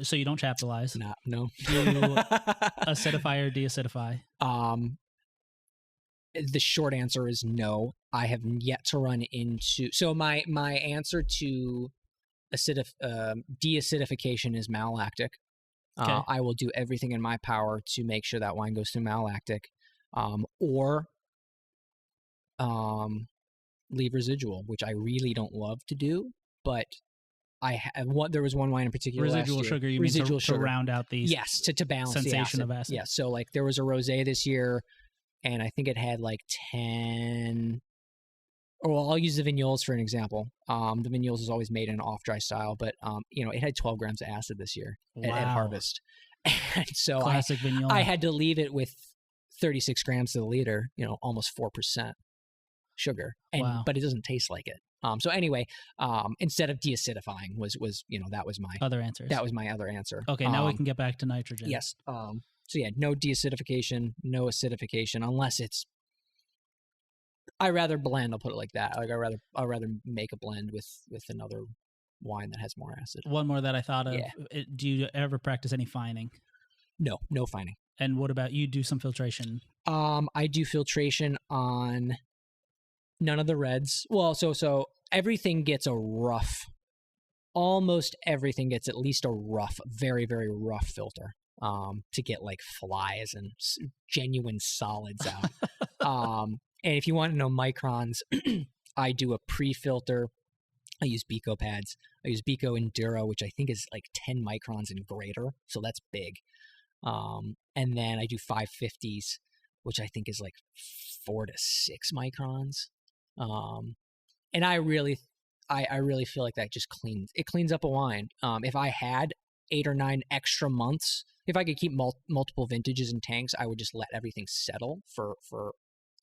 So you don't chaptalize? No. Do you acidify or deacidify? The short answer is no. I have yet to run into. So my answer to deacidification is malolactic. Okay. I will do everything in my power to make sure that wine goes through malolactic, or leave residual, which I really don't love to do. But there was one wine in particular. Residual sugar, you mean to round out the to balance sensation the acid. Of acid. Yeah, so like there was a rosé this year, and I think it had like 10. Well, I'll use the Vignoles for an example. The Vignoles is always made in an off-dry style, but it had 12 grams of acid this year at harvest. And so Classic Vignole. I had to leave it with 36 grams to the liter, almost 4% sugar. But it doesn't taste like it. So anyway, instead of deacidifying was that was my other answer. That was my other answer. Okay, now we can get back to nitrogen. Yes. So yeah, no deacidification, no acidification, unless it's. I rather blend. I'll put it like that. Like I'd rather make a blend with another wine that has more acid. One more that I thought of. Yeah. Do you ever practice any fining? No fining. And what about you? Do some filtration? I do filtration on none of the reds. Well, so everything gets a rough. Almost everything gets at least a rough, very very rough filter. To get like flies and genuine solids out. And if you want to know microns, I do a pre-filter. I use Bico pads. I use Bico Enduro, which I think is like 10 microns and greater. So that's big. And then I do 550s, which I think is like 4 to 6 microns. And I really feel like that just cleans up a wine. If I had 8 or 9 extra months, if I could keep multiple vintages in tanks, I would just let everything settle for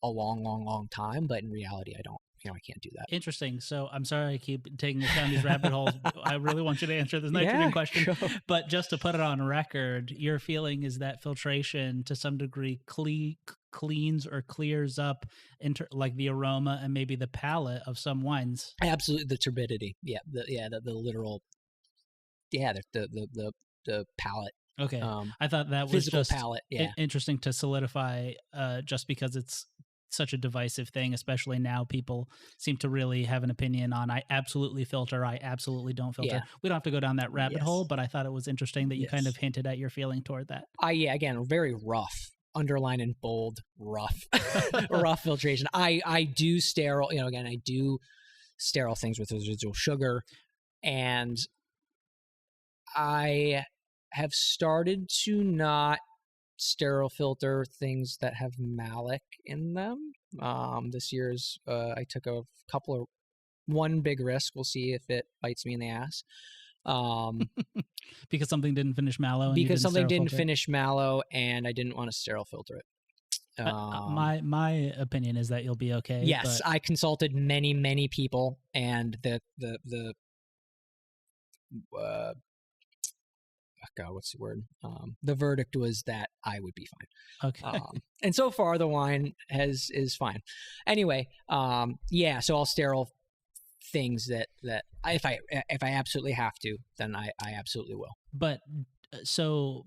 a long time. But in reality, I don't. I can't do that. Interesting. So I'm sorry I keep taking us down these rabbit holes. I really want you to answer this nitrogen question. Sure. But just to put it on record, your feeling is that filtration to some degree cleans or clears up like the aroma and maybe the palate of some wines. Absolutely, the turbidity. Yeah, the literal. Yeah, the palate Okay. I thought that was physical just palate. Yeah. interesting to solidify, just because it's such a divisive thing, especially now. People seem to really have an opinion on, I absolutely filter, I absolutely don't filter. Yeah. We don't have to go down that rabbit Yes. hole, but I thought it was interesting that you kind Yes. of hinted at your feeling toward that. Yeah, again, very rough. Underline in bold, rough. Rough filtration. I do sterile, again, I do sterile things with residual sugar, and I have started to not sterile filter things that have malic in them. This year's I took one big risk. We'll see if it bites me in the ass. Because something didn't finish mallow. Because something didn't finish mallow, and I didn't want to sterile filter it. My opinion is that you'll be okay. Yes, I consulted many people, and God, what's the word? The verdict was that I would be fine. Okay. And so far, the wine is fine. Anyway, so I'll sterile things that if I absolutely have to, then I absolutely will. But so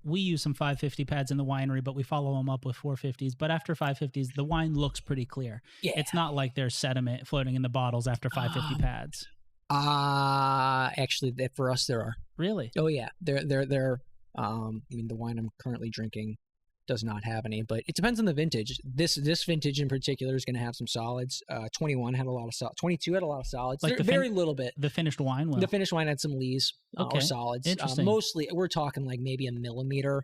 we use some 550 pads in the winery, but we follow them up with 450s. But after 550s, the wine looks pretty clear. Yeah. It's not like there's sediment floating in the bottles after 550 pads. Actually, for us, there are. Really? Oh yeah, they're. I mean, the wine I'm currently drinking does not have any, but it depends on the vintage. This vintage in particular is going to have some solids. 21 had a lot of solids. 22 had a lot of solids. Like very little bit. The finished wine will. The finished wine had some lees or solids. Interesting. Mostly, we're talking like maybe a millimeter.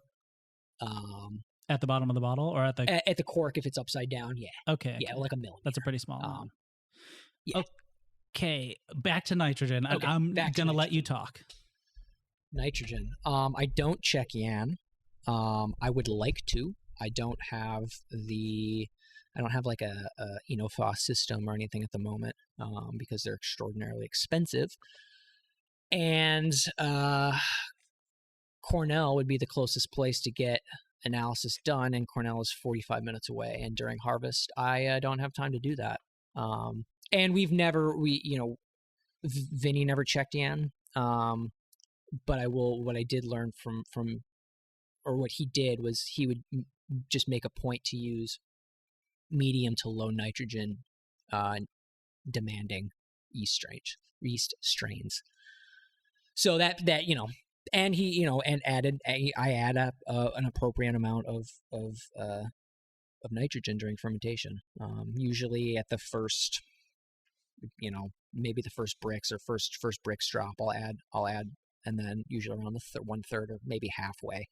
At the bottom of the bottle, or at the cork if it's upside down. Yeah. Okay. Yeah, like a millimeter. That's a pretty small one. Yeah. Okay, back to nitrogen. Okay, I'm going to let you talk. Nitrogen. I don't check Yan. I would like to. I don't have like a Enofos system or anything at the moment, because they're extraordinarily expensive. And Cornell would be the closest place to get analysis done, and Cornell is 45 minutes away. And during harvest, I don't have time to do that. And Vinny never checked Yan. But what I did learn from or what he did was he would just make a point to use medium to low nitrogen demanding yeast strains. So that and he and I add up an appropriate amount of nitrogen during fermentation. Usually at the first, maybe the first bricks or first bricks drop, I'll add, and then usually around the 1/3 or maybe halfway,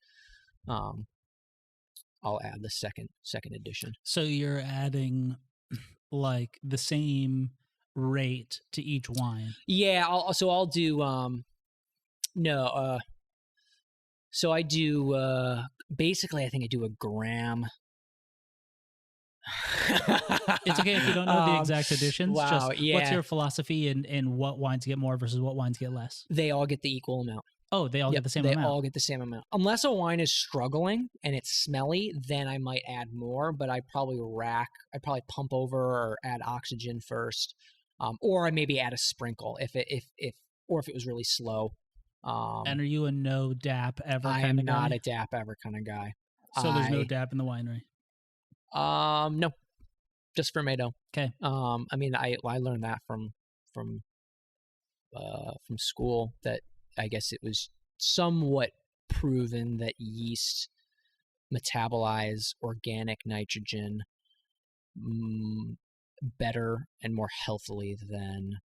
I'll add the second addition. So you're adding like the same rate to each wine? Yeah, I'll do so I do basically I think I do a gram. It's okay if you don't know the exact additions. Wow, just what's your philosophy in what wines get more versus what wines get less? They all get the equal amount. Oh, they all get the same amount? They all get the same amount. Unless a wine is struggling and it's smelly, then I might add more, but I'd probably pump over or add oxygen first. Or I maybe add a sprinkle if it was really slow. And are you a no DAP ever kind of guy? I am not a DAP ever kind of guy. So there's no DAP in the winery? No, just fermento. Okay. I mean, I learned that from school, that I guess it was somewhat proven that yeast metabolize organic nitrogen better and more healthily than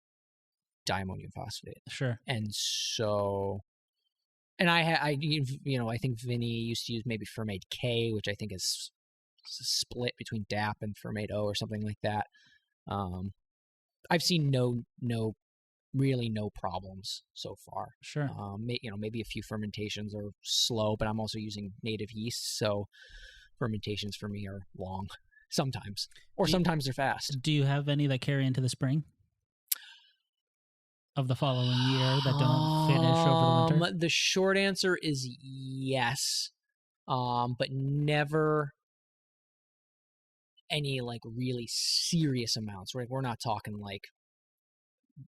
diammonium phosphate. Sure. And so, and I think Vinny used to use maybe Fermate K, which I think is split between DAP and Fermate O or something like that. I've seen really no problems so far. Sure. Maybe a few fermentations are slow, but I'm also using native yeast, so fermentations for me are long sometimes, or sometimes they're fast. Do you have any that carry into the spring of the following year that don't finish over the winter? The short answer is yes, but never any like really serious amounts. Right? We're not talking like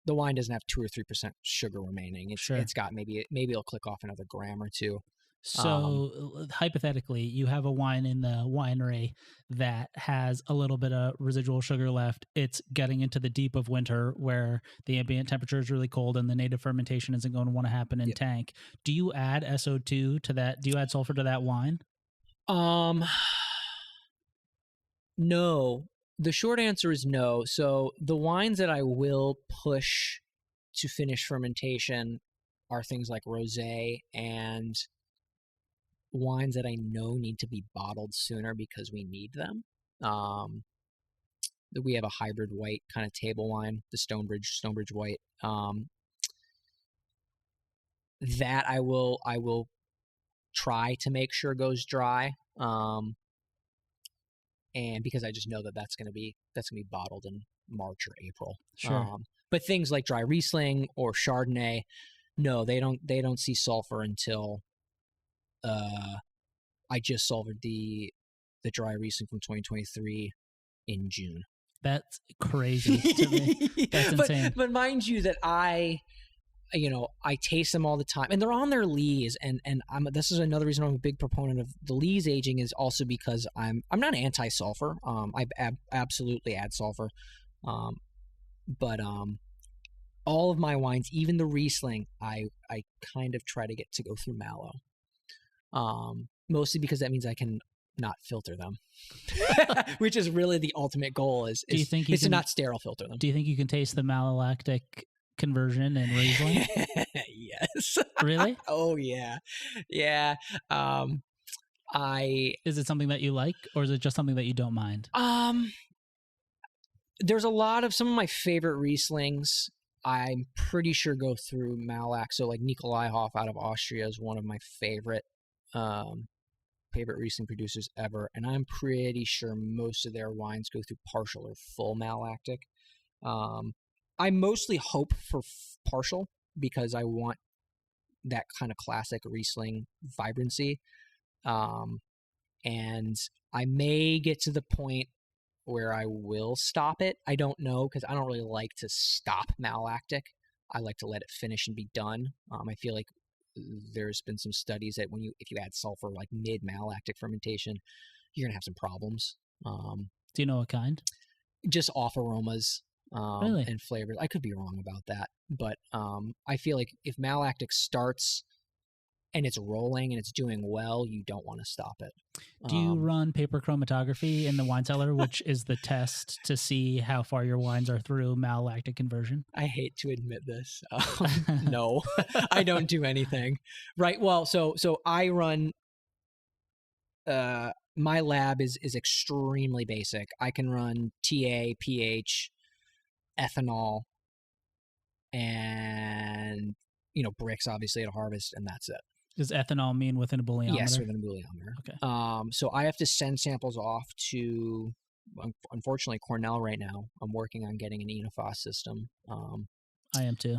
the wine doesn't have 2 or 3% sugar remaining. Sure. It's got maybe it'll click off another gram or two. So hypothetically, you have a wine in the winery that has a little bit of residual sugar left. It's getting into the deep of winter where the ambient temperature is really cold and the native fermentation isn't going to want to happen in tank. Do you add SO2 to that? Do you add sulfur to that wine? No. The short answer is no. So the wines that I will push to finish fermentation are things like rosé and wines that I know need to be bottled sooner because we need them. We have a hybrid white kind of table wine, the Stonebridge White. That I will try to make sure goes dry. And because I just know that's going to be bottled in March or April. Sure. But things like dry Riesling or Chardonnay, no, they don't see sulfur until I just sulfured the dry Riesling from 2023 in June. That's crazy to me. That's insane. But mind you that I taste them all the time, and they're on their lees, and this is another reason I'm a big proponent of the lees aging is also because I'm not anti-sulfur. I absolutely add sulfur, but all of my wines, even the Riesling, I kind of try to get to go through mallow, mostly because that means I can not filter them, which is really the ultimate goal. Is to not sterile filter them. Do you think you can taste the malolactic conversion in Riesling? Yes. Really? Oh yeah. Is it something that you like, or is it just something that you don't mind? There's a lot of some of my favorite Rieslings I'm pretty sure go through Malac. So like Nikolaihof out of Austria is one of my favorite Riesling producers ever, and I'm pretty sure most of their wines go through partial or full malolactic. I mostly hope for partial because I want that kind of classic Riesling vibrancy. And I may get to the point where I will stop it. I don't know, because I don't really like to stop malolactic. I like to let it finish and be done. I feel like there's been some studies that if you add sulfur like mid malolactic fermentation, you're gonna have some problems. Do you know what kind? Just off aromas. Really? And flavors. I could be wrong about that, but I feel like if malolactic starts and it's rolling and it's doing well, you don't want to stop it. Do you run paper chromatography in the wine cellar, which is the test to see how far your wines are through malolactic conversion? I hate to admit this. No, I don't do anything. Right. Well, so I run. My lab is extremely basic. I can run TA, pH, ethanol, and bricks obviously at harvest, and that's it. Does ethanol mean within a bouilliometer? Yes, within a bouilliometer. Okay. So I have to send samples off to, unfortunately, Cornell right now. I'm working on getting an ENOFOS system. I am too.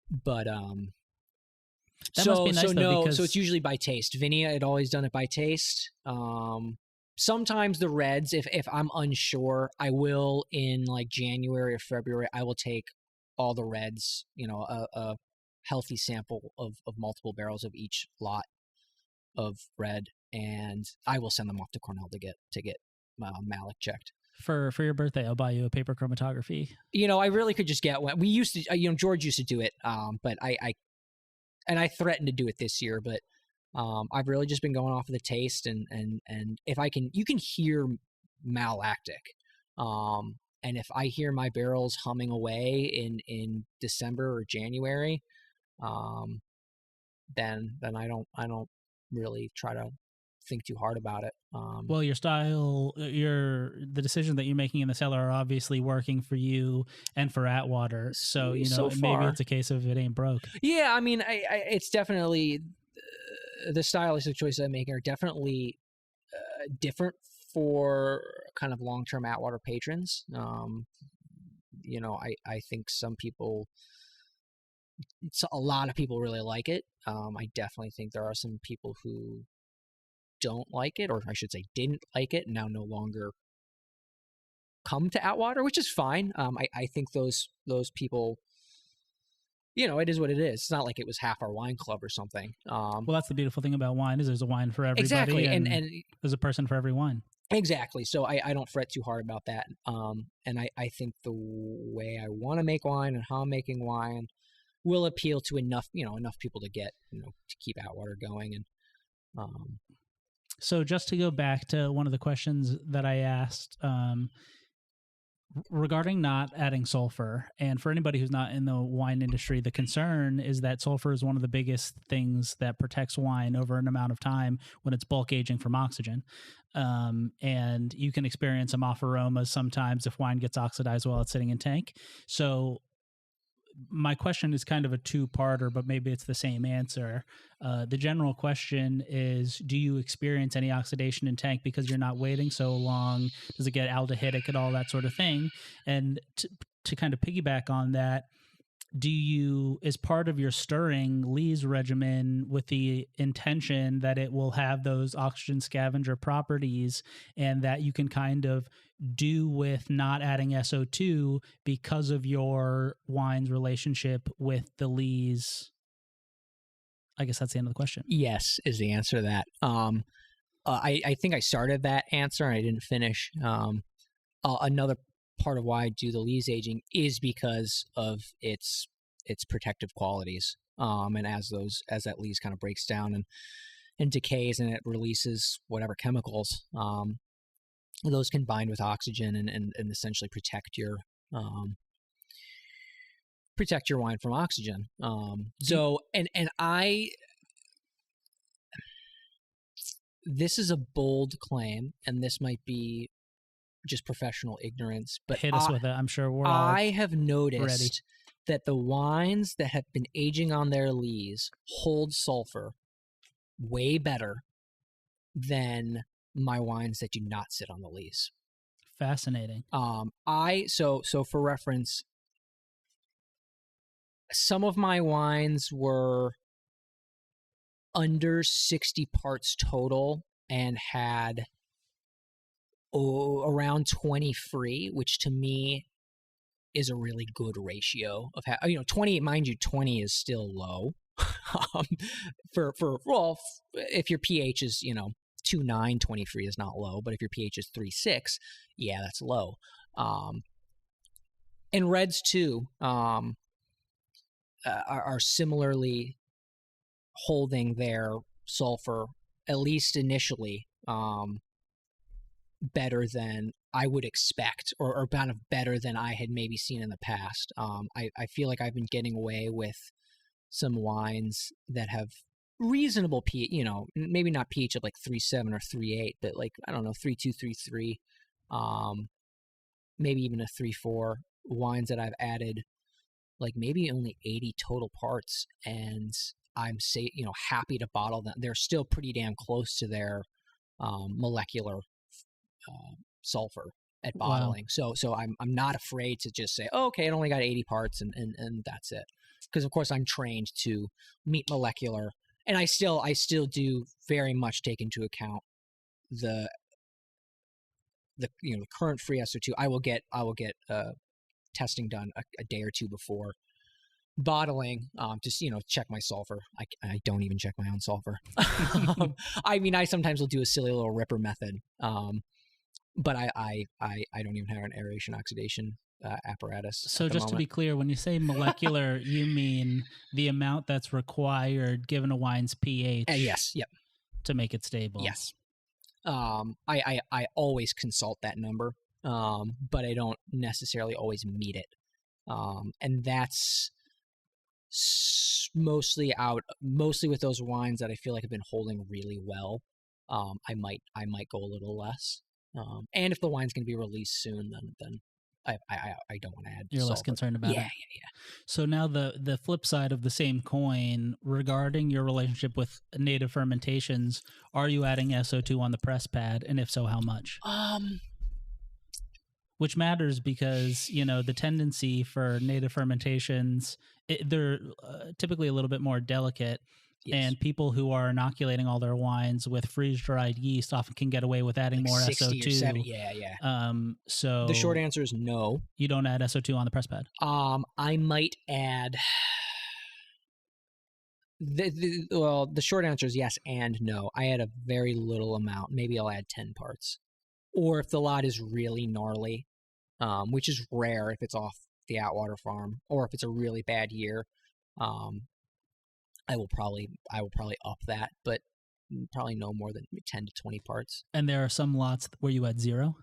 But that must be nice though, because so it's usually by taste. Vinea had always done it by taste. Sometimes the reds, if I'm unsure, I will in like January or February, I will take all the reds, a healthy sample of multiple barrels of each lot of red, and I will send them off to Cornell to get Malic checked. For your birthday, I'll buy you a paper chromatography. I really could just get one. We used to, George used to do it, but I threatened to do it this year, but I've really just been going off of the taste, and if I can, you can hear malolactic. And if I hear my barrels humming away in December or January, then I don't really try to think too hard about it. Well, your style, the decision that you're making in the cellar are obviously working for you and for Atwater. So maybe it's a case of it ain't broke. Yeah, I mean, it's definitely the stylistic choices I'm making are definitely different for kind of long-term Atwater patrons. I think a lot of people really like it. I definitely think there are some people who don't like it, or I should say didn't like it, and now no longer come to Atwater, which is fine. I think those people, it is what it is. It's not like it was half our wine club or something. Well, that's the beautiful thing about wine is there's a wine for everybody. Exactly. And there's a person for every wine. Exactly. So I don't fret too hard about that. And I think the way I want to make wine and how I'm making wine will appeal to enough people to get, to keep Atwater going. And so just to go back to one of the questions that I asked, regarding not adding sulfur, and for anybody who's not in the wine industry, the concern is that sulfur is one of the biggest things that protects wine over an amount of time when it's bulk aging from oxygen. And you can experience some off aromas sometimes if wine gets oxidized while it's sitting in tank. So my question is kind of a two-parter, but maybe it's the same answer. The general question is, do you experience any oxidation in tank because you're not waiting so long? Does it get aldehydic and all that sort of thing? And to kind of piggyback on that, do you, as part of your stirring lees regimen with the intention that it will have those oxygen scavenger properties and that you can kind of do with not adding SO2 because of your wine's relationship with the lees? I guess that's the end of the question. Yes, is the answer to that. I think I started that answer and I didn't finish. Another part of why I do the lees aging is because of its protective qualities. And as that lees kind of breaks down and decays and it releases whatever chemicals, those can bind with oxygen and essentially protect your wine from oxygen. So this is a bold claim, and this might be just professional ignorance, but hit us with it. I'm sure I have noticed ready. that the wines that have been aging on their lees hold sulfur way better than my wines that do not sit on the lees. Fascinating. So for reference, some of my wines were under 60 parts total and had around 20 free, which to me is a really good ratio of 20. Mind you, 20 is still low. If your pH is 2.9, 20 free is not low, but if your pH is 3.6, yeah, that's low. And reds too are similarly holding their sulfur, at least initially, better than I would expect, or kind of better than I had maybe seen in the past. I feel like I've been getting away with some wines that have reasonable pH, maybe not pH of like 3.7 or 3.8, but like, I don't know, 3.2, 3.3, maybe even a 3.4, wines that I've added like maybe only 80 total parts, and I'm happy to bottle them. They're still pretty damn close to their molecular sulfur at bottling. Wow. So I'm not afraid to just say, oh, okay, it only got 80 parts and that's it. Because of course I'm trained to meet molecular, and I still do very much take into account the current free SO2. I will get testing done a day or two before bottling, just check my sulfur. I don't even check my own sulfur. I mean, I sometimes will do a silly little ripper method, but I don't even have an aeration oxidation apparatus. So just to be clear, when you say molecular, you mean the amount that's required given a wine's pH? Yes. Yep. To make it stable. Yes. I always consult that number, but I don't necessarily always meet it. And that's mostly with those wines that I feel like have been holding really well. I might go a little less. And if the wine's going to be released soon, then I don't want to add. You're sulfur. Less concerned about it. Yeah. So now the flip side of the same coin regarding your relationship with native fermentations, are you adding SO2 on the press pad, and if so, how much? Which matters because the tendency for native fermentations, they're typically a little bit more delicate. Yes. And people who are inoculating all their wines with freeze-dried yeast often can get away with adding Like more 60 SO2. or 70. Yeah. So The short answer is no. You don't add SO2 on the press pad? I might add... The short answer is yes and no. I add a very little amount. Maybe I'll add 10 parts. Or if the lot is really gnarly, which is rare if it's off the Atwater farm, or if it's a really bad year, I will probably up that, but probably no more than 10 to 20 parts. And there are some lots where you add 0?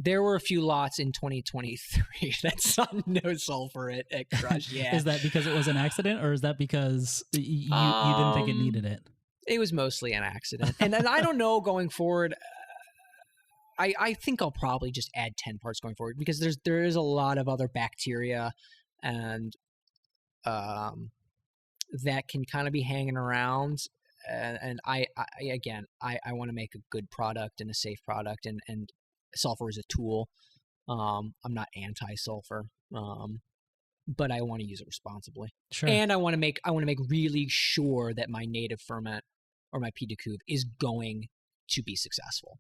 There were a few lots in 2023 that saw no sulfur at crush. Yeah. Is that because it was an accident, or is that because you didn't think it needed it? It was mostly an accident. And then I don't know going forward. I think I'll probably just add 10 parts going forward, because there is a lot of other bacteria and that can kind of be hanging around. And I want to make a good product and a safe product, and sulfur is a tool. I'm not anti-sulfur, but I want to use it responsibly. Sure. And I want to make really sure that my native ferment or my Pied de Cuve is going to be successful.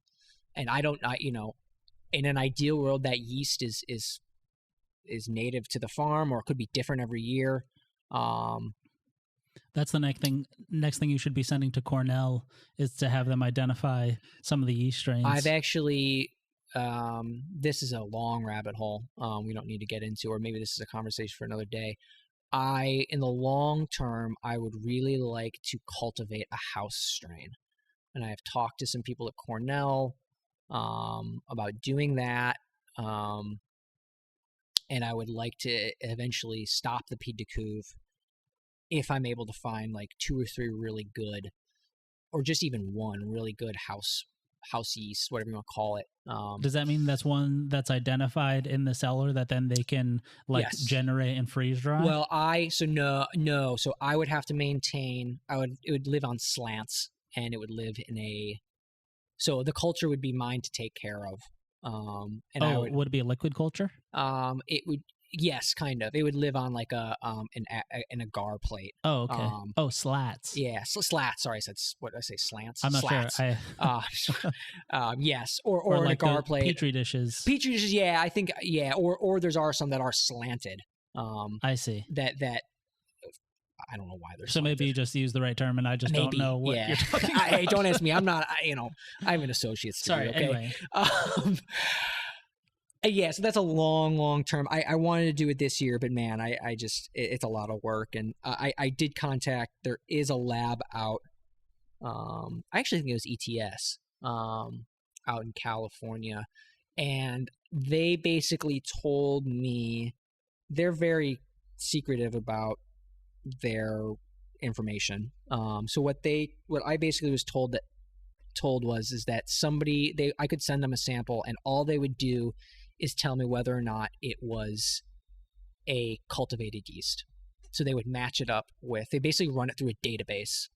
And in an ideal world, that yeast is native to the farm, or it could be different every year. That's the next thing you should be sending to Cornell, is to have them identify some of the yeast strains. I've actually, this is a long rabbit hole we don't need to get into, or maybe this is a conversation for another day. In the long term, I would really like to cultivate a house strain. And I have talked to some people at Cornell about doing that. And I would like to eventually stop the Pied de Cuve if I'm able to find like 2 or 3 really good, or just even one really good house yeast, whatever you want to call it. Does that mean that's one that's identified in the cellar that then they can yes. generate and freeze dry? Well, no. So I would have to maintain. It would live on slants, and it would live in so the culture would be mine to take care of. And would it be a liquid culture? It would. Yes, kind of. It would live on like an agar plate. Oh, okay. Slats. Yeah, slats. Sorry, I said what did I say? Slants. I'm not slats. sure. Yes, or an like agar plate. Petri dishes. Petri dishes. Yeah, I think. Yeah, or there's some that are slanted. I see. That I don't know why they're. So maybe you just use the right term, and I just don't know what you're talking about. Hey, don't ask me. I'm not. I'm an associate's degree. Sorry. Okay? Anyway. Yeah, so that's a long term. I wanted to do it this year, but man, it's a lot of work. And I did contact, there is a lab out. I actually think it was ETS out in California. And they basically told me they're very secretive about their information. So what I basically was told was that I could send them a sample, and all they would do is tell me whether or not it was a cultivated yeast. So they would match it up they basically run it through a database.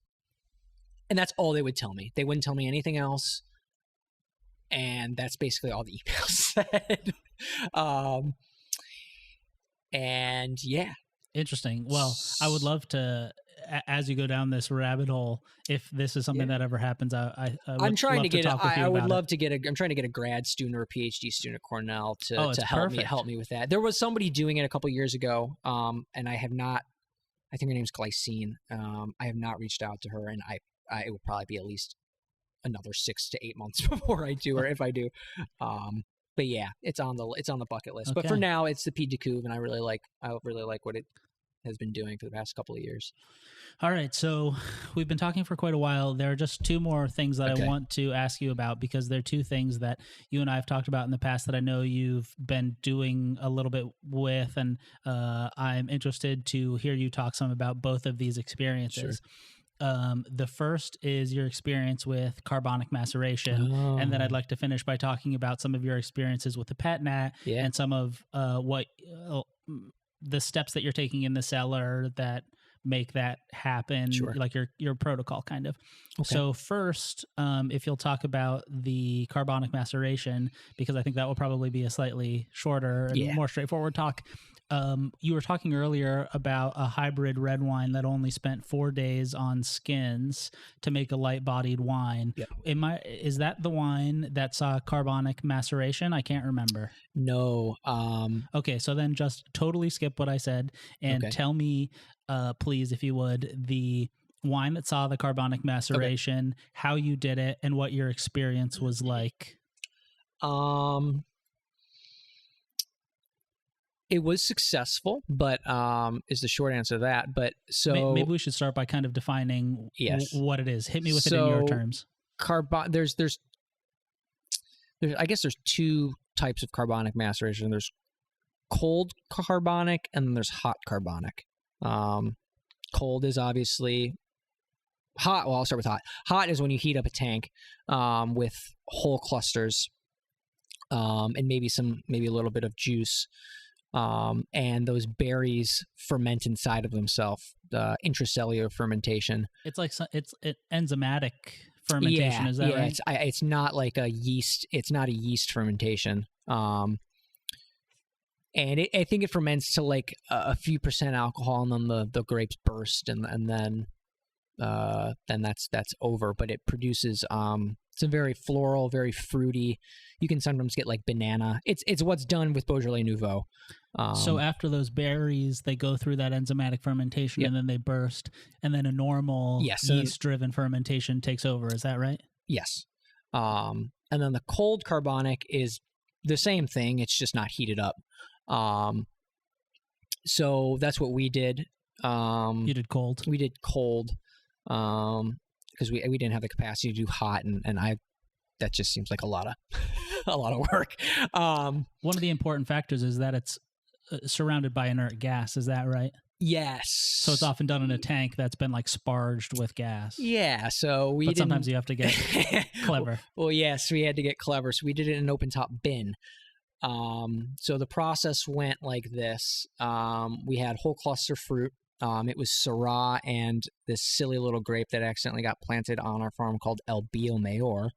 And that's all they would tell me. They wouldn't tell me anything else. And that's basically all the email said. And yeah. Interesting. Well, I would love to, as you go down this rabbit hole, if this is something that ever happens, I'm trying to get. I would love to get I'm trying to get a grad student or a PhD student at Cornell to help me with that. There was somebody doing it a couple years ago, and I have not. I think her name's Glycine. I have not reached out to her, and it will probably be at least another 6 to 8 months before I do, or if I do. But yeah, it's on the bucket list. Okay. But for now, it's the Pied de Cuve, and I really like what it has been doing for the past couple of years. All right, so we've been talking for quite a while. There are just 2 more things that I want to ask you about, because they're 2 things that you and I have talked about in the past that I know you've been doing a little bit with, and I'm interested to hear you talk some about both of these experiences. Sure. The first is your experience with carbonic maceration, and then I'd like to finish by talking about some of your experiences with the pet nat and some of what the steps that you're taking in the cellar that make that happen, like your protocol kind of. Okay. So first, if you'll talk about the carbonic maceration, because I think that will probably be a slightly shorter and more straightforward talk. You were talking earlier about a hybrid red wine that only spent 4 days on skins to make a light-bodied wine. Yep. Is that the wine that saw carbonic maceration? I can't remember. No. Okay, so then just totally skip what I said and tell me, please, if you would, the wine that saw the carbonic maceration, how you did it, and what your experience was like. It was successful, but is the short answer to that. But so maybe we should start by kind of defining what it is. Hit me with it in your terms. There's I guess there's two types of carbonic maceration. There's cold carbonic and then there's hot carbonic. Cold is obviously hot. Well, I'll start with hot. Hot is when you heat up a tank with whole clusters and maybe a little bit of juice. And those berries ferment inside of themselves, the intracellular fermentation. It's like it's enzymatic fermentation, is that right? It's not like a yeast. It's not a yeast fermentation. And I think it ferments to like a few percent alcohol, and then the grapes burst, and then that's over. But it produces it's a very floral, very fruity. You can sometimes get like banana. It's what's done with Beaujolais Nouveau. So after those berries, they go through that enzymatic fermentation, and then they burst, and then a normal yeast-driven fermentation takes over. Is that right? Yes. And then the cold carbonic is the same thing. It's just not heated up. So that's what we did. You did cold. We did cold. Because we didn't have the capacity to do hot, and that just seems like a lot of work. One of the important factors is that it's surrounded by inert gas. Is that right? Yes. So it's often done in a tank that's been like sparged with gas. Yeah. So sometimes you have to get clever. Well, yes, we had to get clever. So we did it in an open top bin. So the process went like this. We had whole cluster fruit. It was Syrah and this silly little grape that accidentally got planted on our farm called El Bio Mayor.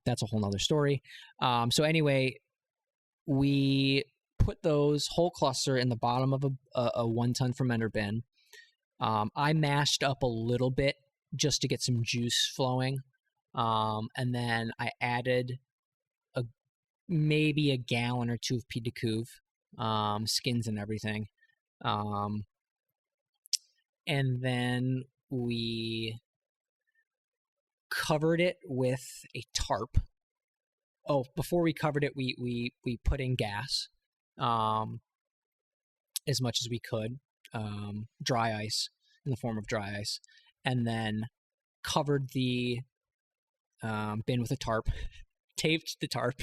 That's a whole nother story. So anyway, we put those whole cluster in the bottom of a 1-ton fermenter bin. I mashed up a little bit just to get some juice flowing. And then I added maybe a gallon or two of Pied de Cuve, skins and everything. And then we covered it with a tarp. Oh, before we covered it, we put in gas, as much as we could, dry ice, in the form of dry ice, and then covered the bin with a tarp, taped the tarp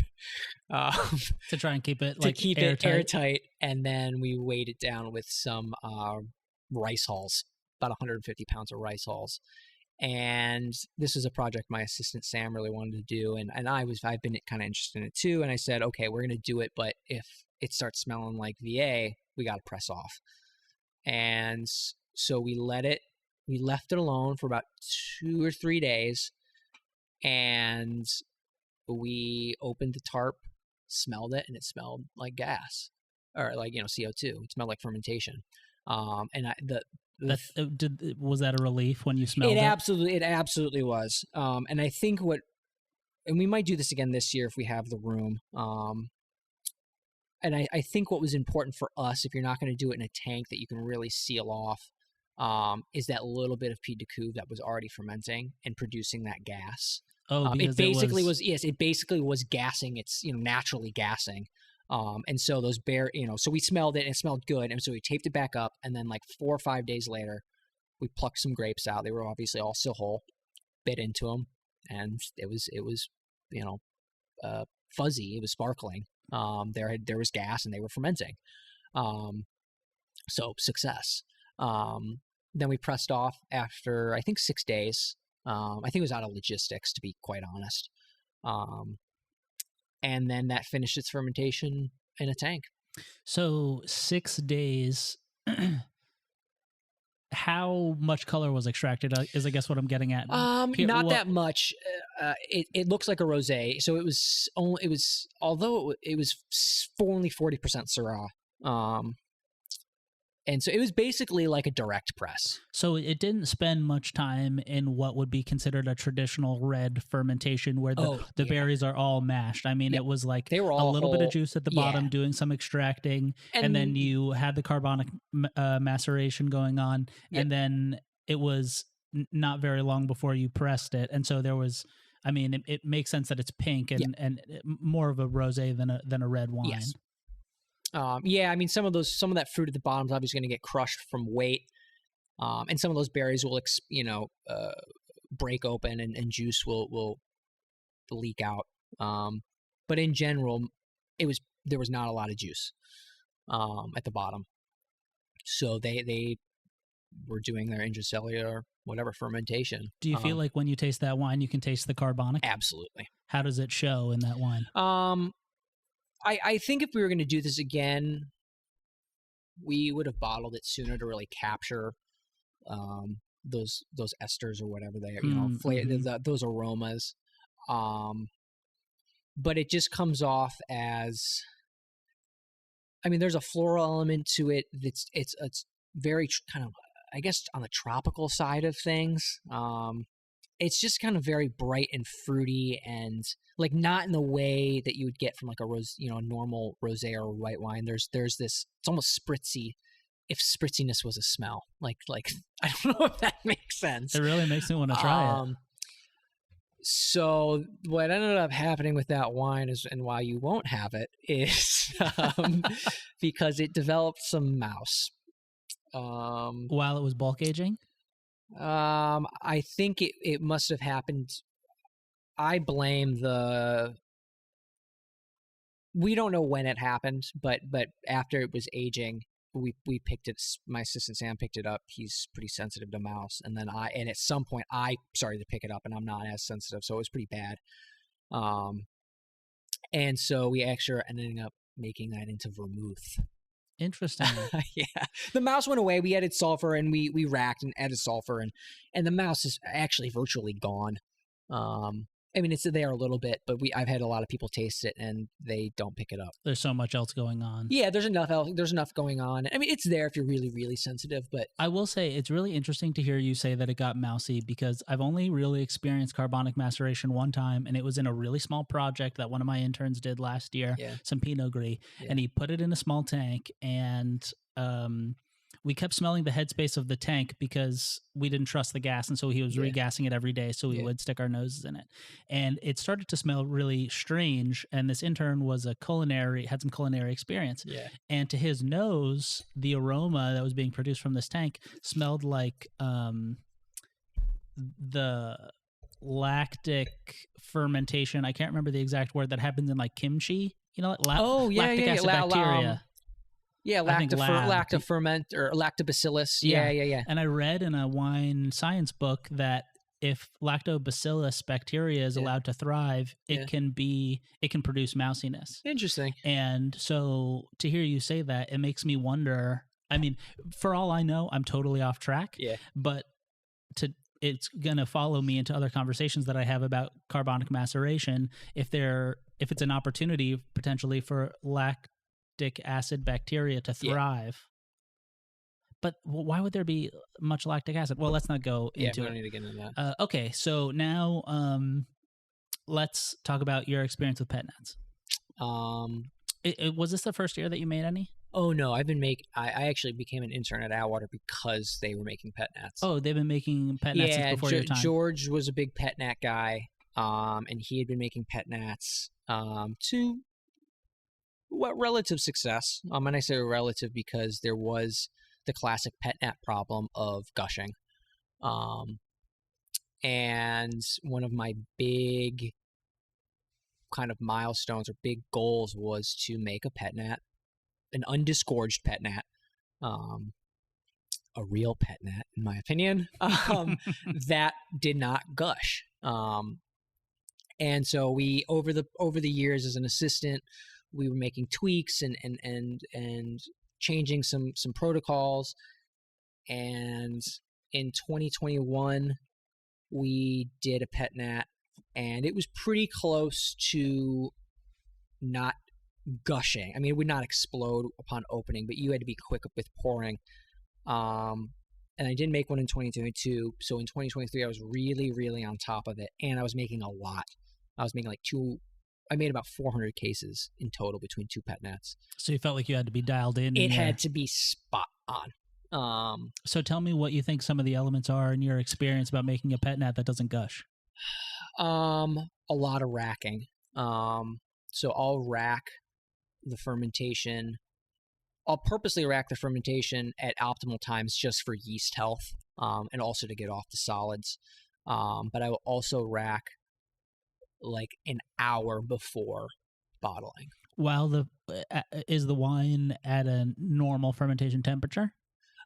to try and keep it airtight, and then we weighed it down with some rice hulls, about 150 pounds of rice hulls. And this is a project my assistant Sam really wanted to do, and I've been kind of interested in it too. And I said, okay, we're gonna do it, but if it starts smelling like VA, we got to press off. And so we left it alone for about 2 or 3 days, and we opened the tarp, smelled it, and it smelled like gas, or like CO2. It smelled like fermentation. Was that a relief when you smelled it? It absolutely was. And I think and we might do this again this year if we have the room. And I think what was important for us, if you're not going to do it in a tank that you can really seal off, is that little bit of Pied de Cuve that was already fermenting and producing that gas. Oh, because it basically was gassing. It's naturally gassing. And so those so we smelled it and it smelled good. And so we taped it back up, and then like 4 or 5 days later, we plucked some grapes out. They were obviously all still whole, bit into them, and it was fuzzy. It was sparkling. There was gas and they were fermenting. So success. Then we pressed off after, I think, 6 days. I think it was out of logistics, to be quite honest. And then that finished its fermentation in a tank. So 6 days. How much color was extracted is I guess what I'm getting at. Not that much. It looks like a rosé. So it was only 40% Syrah, And so it was basically like a direct press. So it didn't spend much time in what would be considered a traditional red fermentation where the berries are all mashed. I mean, it was like they were a all little bit whole, of juice at the bottom doing some extracting, and then you had the carbonic maceration going on, and then it was not very long before you pressed it. And so there was, I mean, it makes sense that it's pink and more of a rosé than a red wine. Yes. I mean, some of that fruit at the bottom is obviously going to get crushed from weight, and some of those berries will, break open and juice will leak out. But in general, there was not a lot of juice at the bottom, so they were doing their intracellular whatever fermentation. Do you feel like when you taste that wine, you can taste the carbonic? Absolutely. How does it show in that wine? I think if we were going to do this again, we would have bottled it sooner to really capture those esters or whatever they are, those aromas. But it just comes off as, I mean, there's a floral element to it. It's very kind of, I guess, on the tropical side of things. It's just kind of very bright and fruity, and like not in the way that you would get from like a a normal rosé or white wine. There's this, it's almost spritzy, if spritziness was a smell. Like I don't know if that makes sense. It really makes me want to try it. So what ended up happening with that wine is, and why you won't have it, is because it developed some mouse. While it was bulk aging? I think it must have happened. I blame we don't know when it happened, but after it was aging, we picked it. My assistant Sam picked it up. He's pretty sensitive to mouse, and at some point I started to pick it up, and I'm not as sensitive, so it was pretty bad. And so we actually ended up making that into vermouth. Interesting. Yeah, the mouse went away. We added sulfur, and we racked and added sulfur, and the mouse is actually virtually gone. I mean, it's there a little bit, but I've had a lot of people taste it and they don't pick it up. There's so much else going on. Yeah, there's enough going on. I mean, it's there if you're really, really sensitive, but I will say it's really interesting to hear you say that it got mousy, because I've only really experienced carbonic maceration one time, and it was in a really small project that one of my interns did last year, some Pinot Gris, and he put it in a small tank, and we kept smelling the headspace of the tank because we didn't trust the gas. And so he was regassing it every day. So we would stick our noses in it. And it started to smell really strange. And this intern was had some culinary experience. Yeah. And to his nose, the aroma that was being produced from this tank smelled like the lactic fermentation. I can't remember the exact word that happens in like kimchi. You know, lactic acid bacteria. Lactoferment or lactobacillus. Yeah. And I read in a wine science book that if lactobacillus bacteria is allowed to thrive, it can produce mousiness. Interesting. And so to hear you say that, it makes me wonder. I mean, for all I know, I'm totally off track. Yeah. But it's gonna follow me into other conversations that I have about carbonic maceration. If it's an opportunity potentially for lactic acid bacteria to thrive. But why would there be much lactic acid? Well, let's not go into it. Yeah, we don't need to get into that. Okay, so now let's talk about your experience with pet nats. Was this the first year that you made any? Oh no, I actually became an intern at Atwater because they were making pet nats. Oh, they've been making pet nats since before your time. George was a big pet nat guy, and he had been making pet nats to relative success. And I say relative because there was the classic pet nat problem of gushing. And one of my big kind of milestones or big goals was to make a pet nat, an undisgorged pet nat, a real pet nat, in my opinion, that did not gush. And so we, over the years as an assistant, we were making tweaks and changing some protocols. And in 2021, we did a pet nat, and it was pretty close to not gushing. I mean, it would not explode upon opening, but you had to be quick with pouring. And I didn't make one in 2022. So in 2023, I was really, really on top of it. And I was making a lot. I was making I made about 400 cases in total between 2 pet nats. So you felt like you had to be dialed in? It had to be spot on. So tell me what you think some of the elements are in your experience about making a pet nat that doesn't gush. A lot of racking. So I'll rack the fermentation. I'll purposely rack the fermentation at optimal times just for yeast health, and also to get off the solids. But I will also rack like an hour before bottling. While is the wine at a normal fermentation temperature?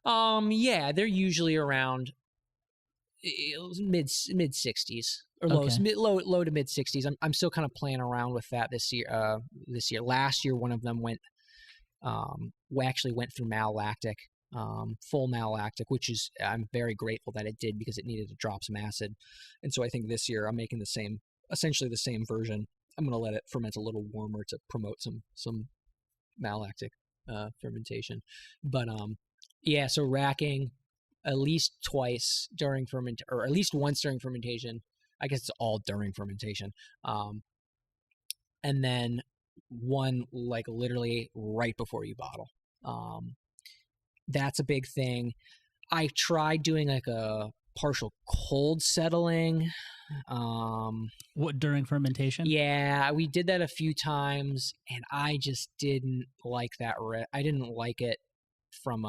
Yeah, they're usually around mid 60s or low to mid 60s. I'm still kind of playing around with that this year. Last year, one of them went. We actually went through malolactic, full malolactic, which is I'm very grateful that it did because it needed to drop some acid. And so I think this year I'm making essentially the same version. I'm going to let it ferment a little warmer to promote some malolactic fermentation. But yeah, so racking at least twice during or at least once during fermentation. I guess it's all during fermentation. And then one like literally right before you bottle. That's a big thing. I tried doing like a partial cold settling. What, during fermentation? Yeah, we did that a few times, and I just didn't like that. I didn't like it from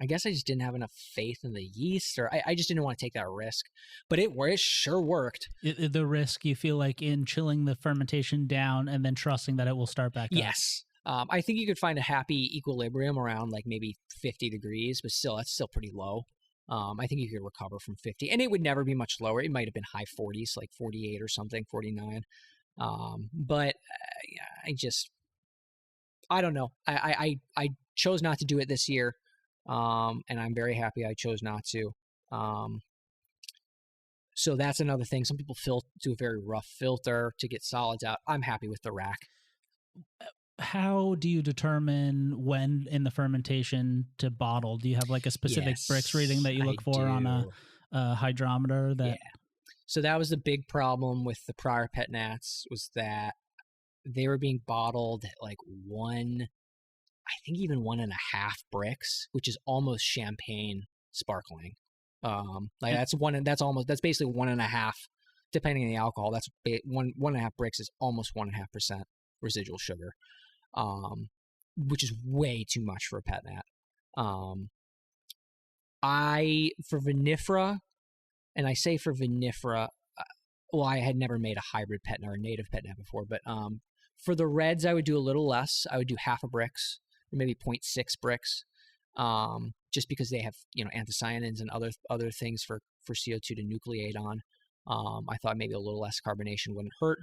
I guess I just didn't have enough faith in the yeast, or I just didn't want to take that risk. But it sure worked. The risk you feel like in chilling the fermentation down and then trusting that it will start back up? Yes. I think you could find a happy equilibrium around like maybe 50 degrees, but that's still pretty low. I think you could recover from 50, and it would never be much lower. It might have been high 40s, like 48 or something, 49. But I don't know. I chose not to do it this year. And I'm very happy I chose not to. So that's another thing. Some people do a very rough filter to get solids out. I'm happy with the rack. How do you determine when in the fermentation to bottle? Do you have like a specific Brix reading that you look for on a hydrometer? Yeah. So that was the big problem with the prior pet nats, was that they were being bottled at like I think even 1.5 Brix, which is almost champagne sparkling. That's basically 1.5, depending on the alcohol. That's 1.5 Brix is almost 1.5% residual sugar, which is way too much for a pet nat. For vinifera, and I say for vinifera, well, I had never made a hybrid pet nat or native pet nat before, but for the reds, I would do a little less. I would do 0.5 Brix, or maybe 0.6 Brix, just because they have anthocyanins and other things for CO2 to nucleate on. I thought maybe a little less carbonation wouldn't hurt.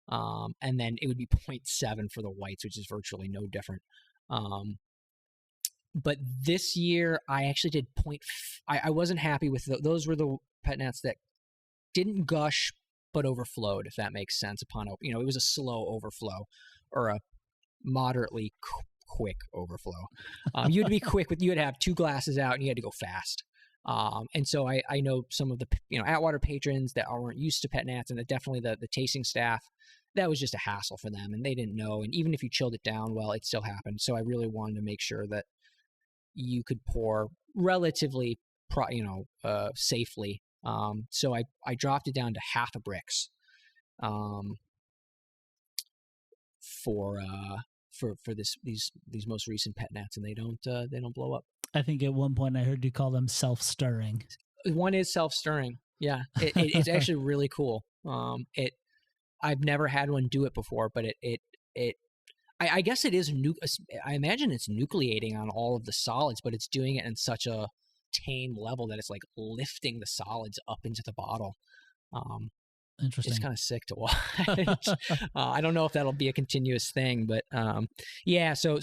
And then it would be 0.7 for the whites, which is virtually no different. But this year I actually did I wasn't happy with those were the pet nats that didn't gush but overflowed, if that makes sense. It was a slow overflow or a moderately quick overflow. You had to be quick you had to have 2 glasses out and you had to go fast. And so I know some of the Atwater patrons that weren't used to pet nats, and definitely the tasting staff, that was just a hassle for them, and they didn't know. And even if you chilled it down well, it still happened. So I really wanted to make sure that you could pour relatively safely. So I dropped it down to 0.5 Brix for these most recent pet nats, and they don't blow up. I think at one point I heard you call them self-stirring. One is self-stirring. Yeah, it's actually really cool. I've never had one do it before, but I guess it is I imagine it's nucleating on all of the solids, but it's doing it in such a tame level that it's like lifting the solids up into the bottle. Interesting. It's kind of sick to watch. I don't know if that'll be a continuous thing, but yeah. So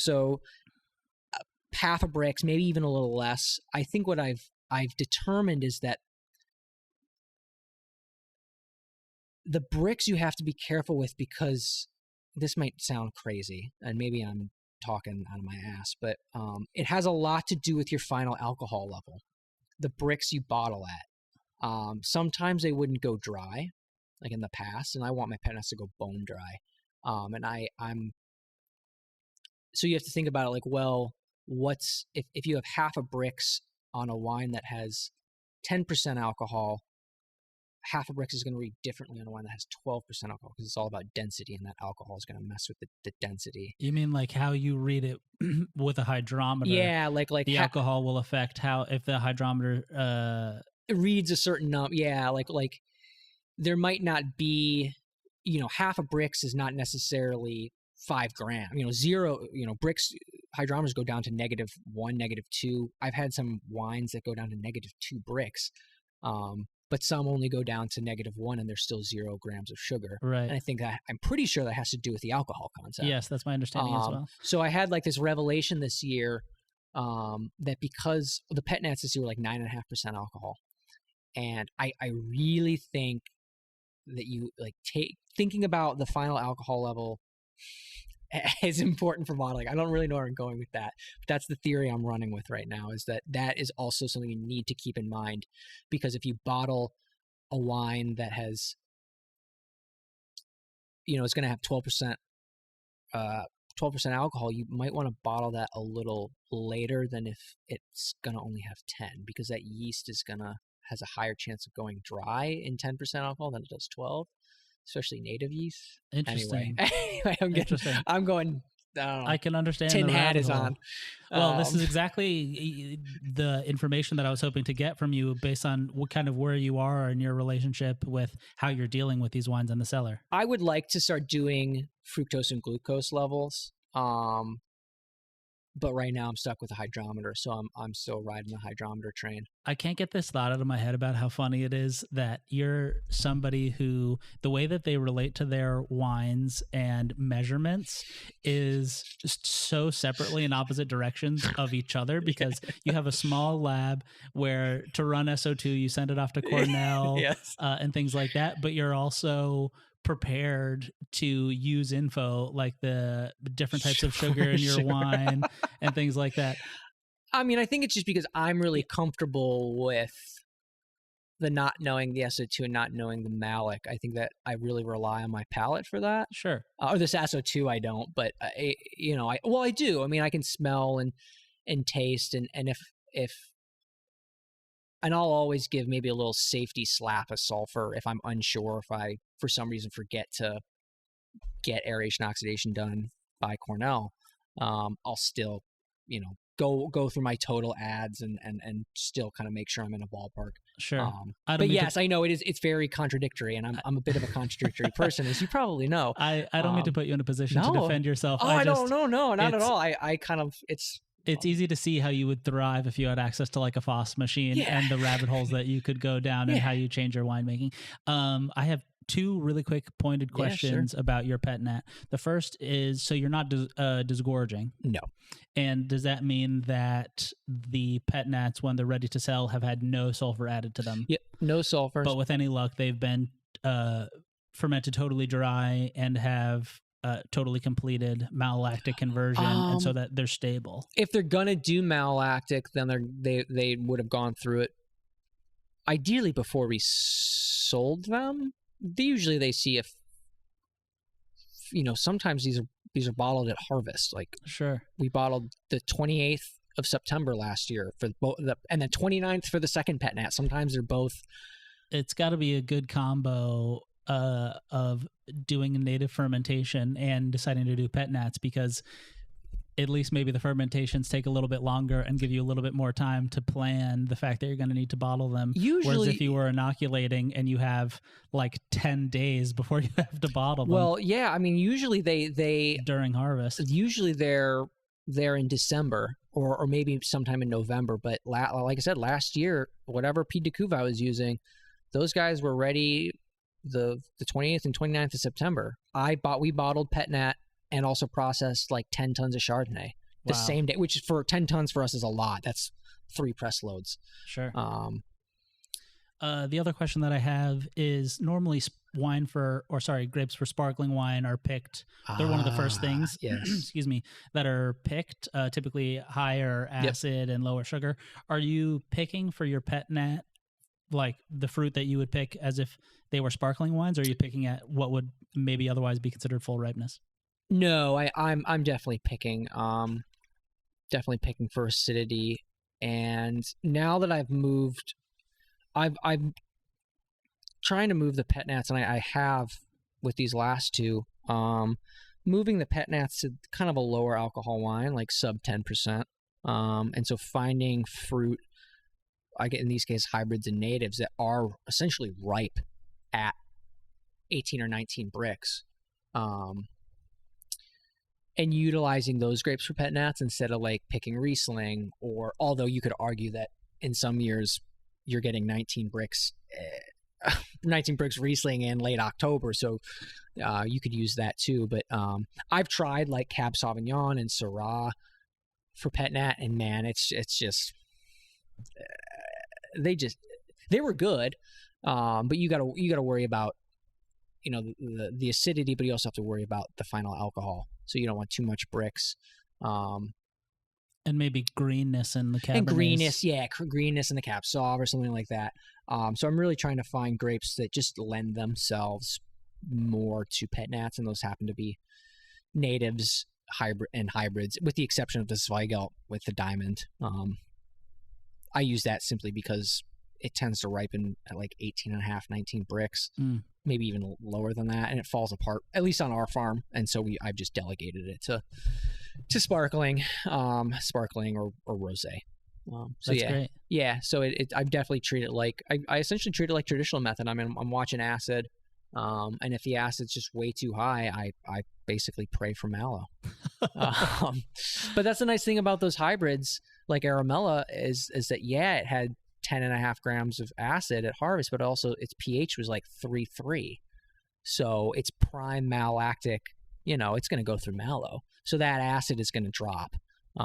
0.5 Brix, maybe even a little less. I think what I've determined is that the bricks you have to be careful with, because this might sound crazy and maybe I'm talking out of my ass, but it has a lot to do with your final alcohol level. The bricks you bottle at. Sometimes they wouldn't go dry, like in the past, and I want my pet nuts to go bone dry. So you have to think about it like, well, what's if you have half a bricks on a wine that has 10% alcohol, half a bricks is going to read differently on a wine that has 12% alcohol, because it's all about density, and that alcohol is going to mess with the density. You mean like how you read it with a hydrometer? Yeah, like the alcohol will affect how, if the hydrometer it reads a certain number. Yeah, like there might not be, half a bricks is not necessarily 5 grams. Zero. Bricks hydrometers go down to -1, -2. I've had some wines that go down to -2 bricks. But some only go down to -1 and there's still 0 grams of sugar. Right. And I think I'm pretty sure that has to do with the alcohol concept. Yes, that's my understanding as well. So I had like this revelation this year that because the pet nats this year were like 9.5% alcohol. And I really think that you like thinking about the final alcohol level is important for bottling. I don't really know where I'm going with that, but that's the theory I'm running with right now, is that is also something you need to keep in mind, because if you bottle a wine that has, it's going to have 12% alcohol, you might want to bottle that a little later than if it's going to only have 10, because that yeast has a higher chance of going dry in 10% alcohol than it does 12. Especially native yeast. Interesting. Anyway, I'm going. I don't know. I can understand. Tin hat is on. Well, this is exactly the information that I was hoping to get from you, based on what kind of where you are in your relationship with how you're dealing with these wines in the cellar. I would like to start doing fructose and glucose levels. But right now I'm stuck with a hydrometer, so I'm still riding the hydrometer train. I can't get this thought out of my head about how funny it is that you're somebody who, the way that they relate to their wines and measurements is just so separately in opposite directions of each other, because you have a small lab where to run SO2, you send it off to Cornell Yes. And things like that, but you're also prepared to use info like the different types of sugar in your wine and things like that. I mean, I think it's just because I'm really comfortable with the not knowing the SO2 and not knowing the malic. I think that I really rely on my palate for that. Sure. Or this SO2 I don't, but I do. I mean, I can smell and taste, and if and I'll always give maybe a little safety slap of sulfur if I'm unsure, if I, for some reason, forget to get aeration oxidation done by Cornell. I'll still, go through my total ads and still kind of make sure I'm in a ballpark. Sure. But yes, I know it's very contradictory, and I'm a bit of a contradictory person, as you probably know. I don't mean to put you in a position to defend yourself. Oh, no, not at all. I kind of, it's easy to see how you would thrive if you had access to like a Foss machine and the rabbit holes that you could go down and how you change your winemaking. I have 2 really quick pointed questions about your pet nat. The first is, so you're not disgorging? No. And does that mean that the pet nats, when they're ready to sell, have had no sulfur added to them? Yep, no sulfur. But with any luck, they've been fermented totally dry and have totally completed malolactic conversion, and so that they're stable. If they're gonna do malolactic, then they would have gone through it ideally before we sold them. Usually they see if sometimes these are bottled at harvest. Like, sure, we bottled the 28th of September last year for both, and the 29th for the second pet nat. Sometimes they're both. It's got to be a good combo of doing a native fermentation and deciding to do pet nats, because at least maybe the fermentations take a little bit longer and give you a little bit more time to plan the fact that you're going to need to bottle them. Usually, whereas if you were inoculating and you have like 10 days before you have to bottle them. Well, yeah, I mean, usually they during harvest. Usually they're in December or maybe sometime in November. But like I said, last year, whatever Pied de Cuve I was using, those guys were ready the 28th and 29th of September. We bottled pet nat and also processed like 10 tons of Chardonnay the same day, which for 10 tons for us is a lot. That's 3 press loads. Sure. The other question that I have is, normally grapes for sparkling wine are picked. They're one of the first things, yes. excuse me, that are picked, typically higher acid and lower sugar. Are you picking for your pet nat like the fruit that you would pick as if they were sparkling wines, or are you picking at what would maybe otherwise be considered full ripeness? No, I'm definitely picking for acidity. And now that I've moved, I'm trying to move the pet nats, and I have with these last two, moving the pet nats to kind of a lower alcohol wine, like sub 10%. And so finding fruit, I get in these cases hybrids and natives that are essentially ripe at 18 or 19 bricks, and utilizing those grapes for pet nats instead of like picking Riesling, or although you could argue that in some years you're getting 19 bricks Riesling in late October, so you could use that too. But I've tried like Cab Sauvignon and Syrah for pet nat, and man, it's just they were good, but you gotta worry about the acidity, but you also have to worry about the final alcohol, so you don't want too much bricks, and maybe greenness in the Cabernet. And greenness in the Cab Sauv or something like that. So I'm really trying to find grapes that just lend themselves more to pet nats, and those happen to be natives, hybrids, with the exception of the Zweigelt with the diamond. I use that simply because it tends to ripen at like 18.5, 19 bricks, maybe even lower than that, and it falls apart, at least on our farm. And so I've just delegated it to sparkling or rosé. So That's great. Yeah. So I definitely treat it like I essentially treat it like traditional method. I mean, I'm watching acid, and if the acid's just way too high, I basically pray for mallow. But that's the nice thing about those hybrids, like Aramella, is that it had 10.5 grams of acid at harvest, but also its pH was like 3.3, so it's prime malolactic. It's going to go through mallow, so that acid is going to drop.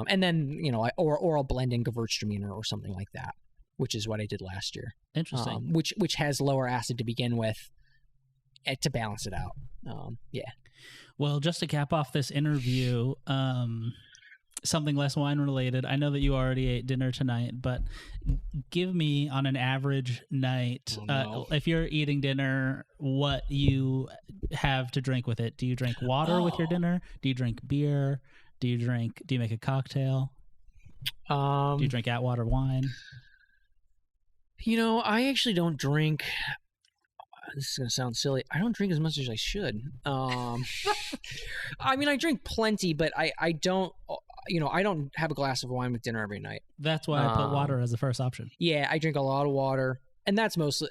And then or I'll blend in Gewürztraminer or something like that, which is what I did last year. Interesting. Which has lower acid to begin with, to balance it out. Well, just to cap off this interview, something less wine related. I know that you already ate dinner tonight, but give me on an average night, if you're eating dinner, what you have to drink with it. Do you drink water with your dinner? Do you drink beer? Do you make a cocktail? Do you drink Atwater wine? I actually don't drink. This is going to sound silly. I don't drink as much as I should. I mean, I drink plenty, but I don't, I don't have a glass of wine with dinner every night. That's why I put water as the first option. Yeah, I drink a lot of water, and that's mostly,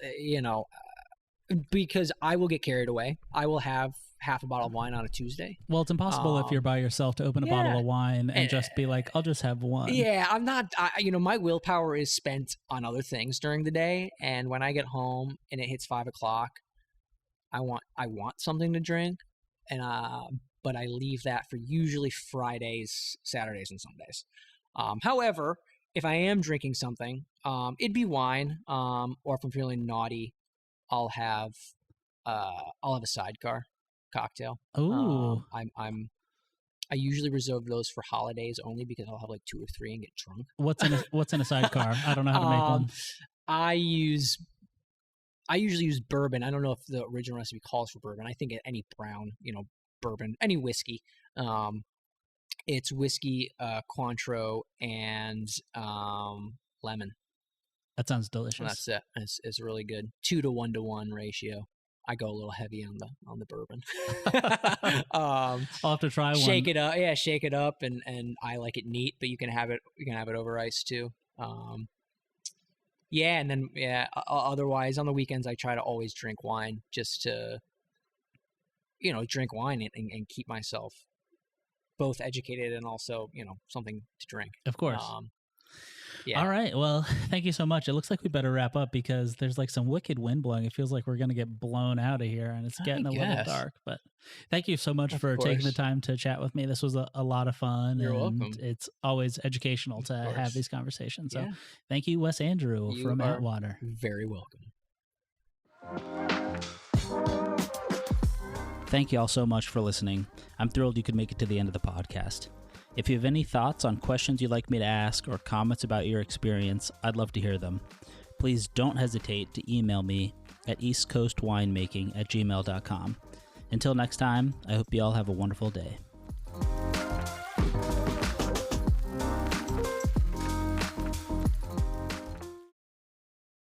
because I will get carried away. I will have half a bottle of wine on a Tuesday. Well, it's impossible if you're by yourself to open a bottle of wine and just be like, I'll just have one. Yeah, I'm not, my willpower is spent on other things during the day. And when I get home and it hits 5 o'clock, I want something to drink. And, but I leave that for usually Fridays, Saturdays, and Sundays. However, if I am drinking something, it'd be wine, or if I'm feeling naughty, I'll have a sidecar cocktail. Ooh. I usually reserve those for holidays only, because I'll have like 2 or 3 and get drunk. What's in a sidecar? I don't know how to make one. I usually use bourbon. I don't know if the original recipe calls for bourbon. I think any brown, bourbon, any whiskey. It's whiskey, Cointreau, and lemon. That sounds delicious. And that's it. It's really good. 2 to 1 to 1 ratio. I go a little heavy on the bourbon. I'll have to try one. Shake it up, shake it up, and I like it neat. But you can have it over ice too. And then otherwise on the weekends I try to always drink wine, just to drink wine and keep myself both educated and also something to drink. Of course. Yeah. All right. Well, thank you so much. It looks like we better wrap up, because there's like some wicked wind blowing. It feels like we're going to get blown out of here, and it's getting a little dark. But thank you so much for taking the time to chat with me. This was a lot of fun. You're welcome. It's always educational to have these conversations. So thank you, Wes Andrew from Atwater. Very welcome. Thank you all so much for listening. I'm thrilled you could make it to the end of the podcast. If you have any thoughts on questions you'd like me to ask or comments about your experience, I'd love to hear them. Please don't hesitate to email me at eastcoastwinemaking@gmail.com. Until next time, I hope you all have a wonderful day.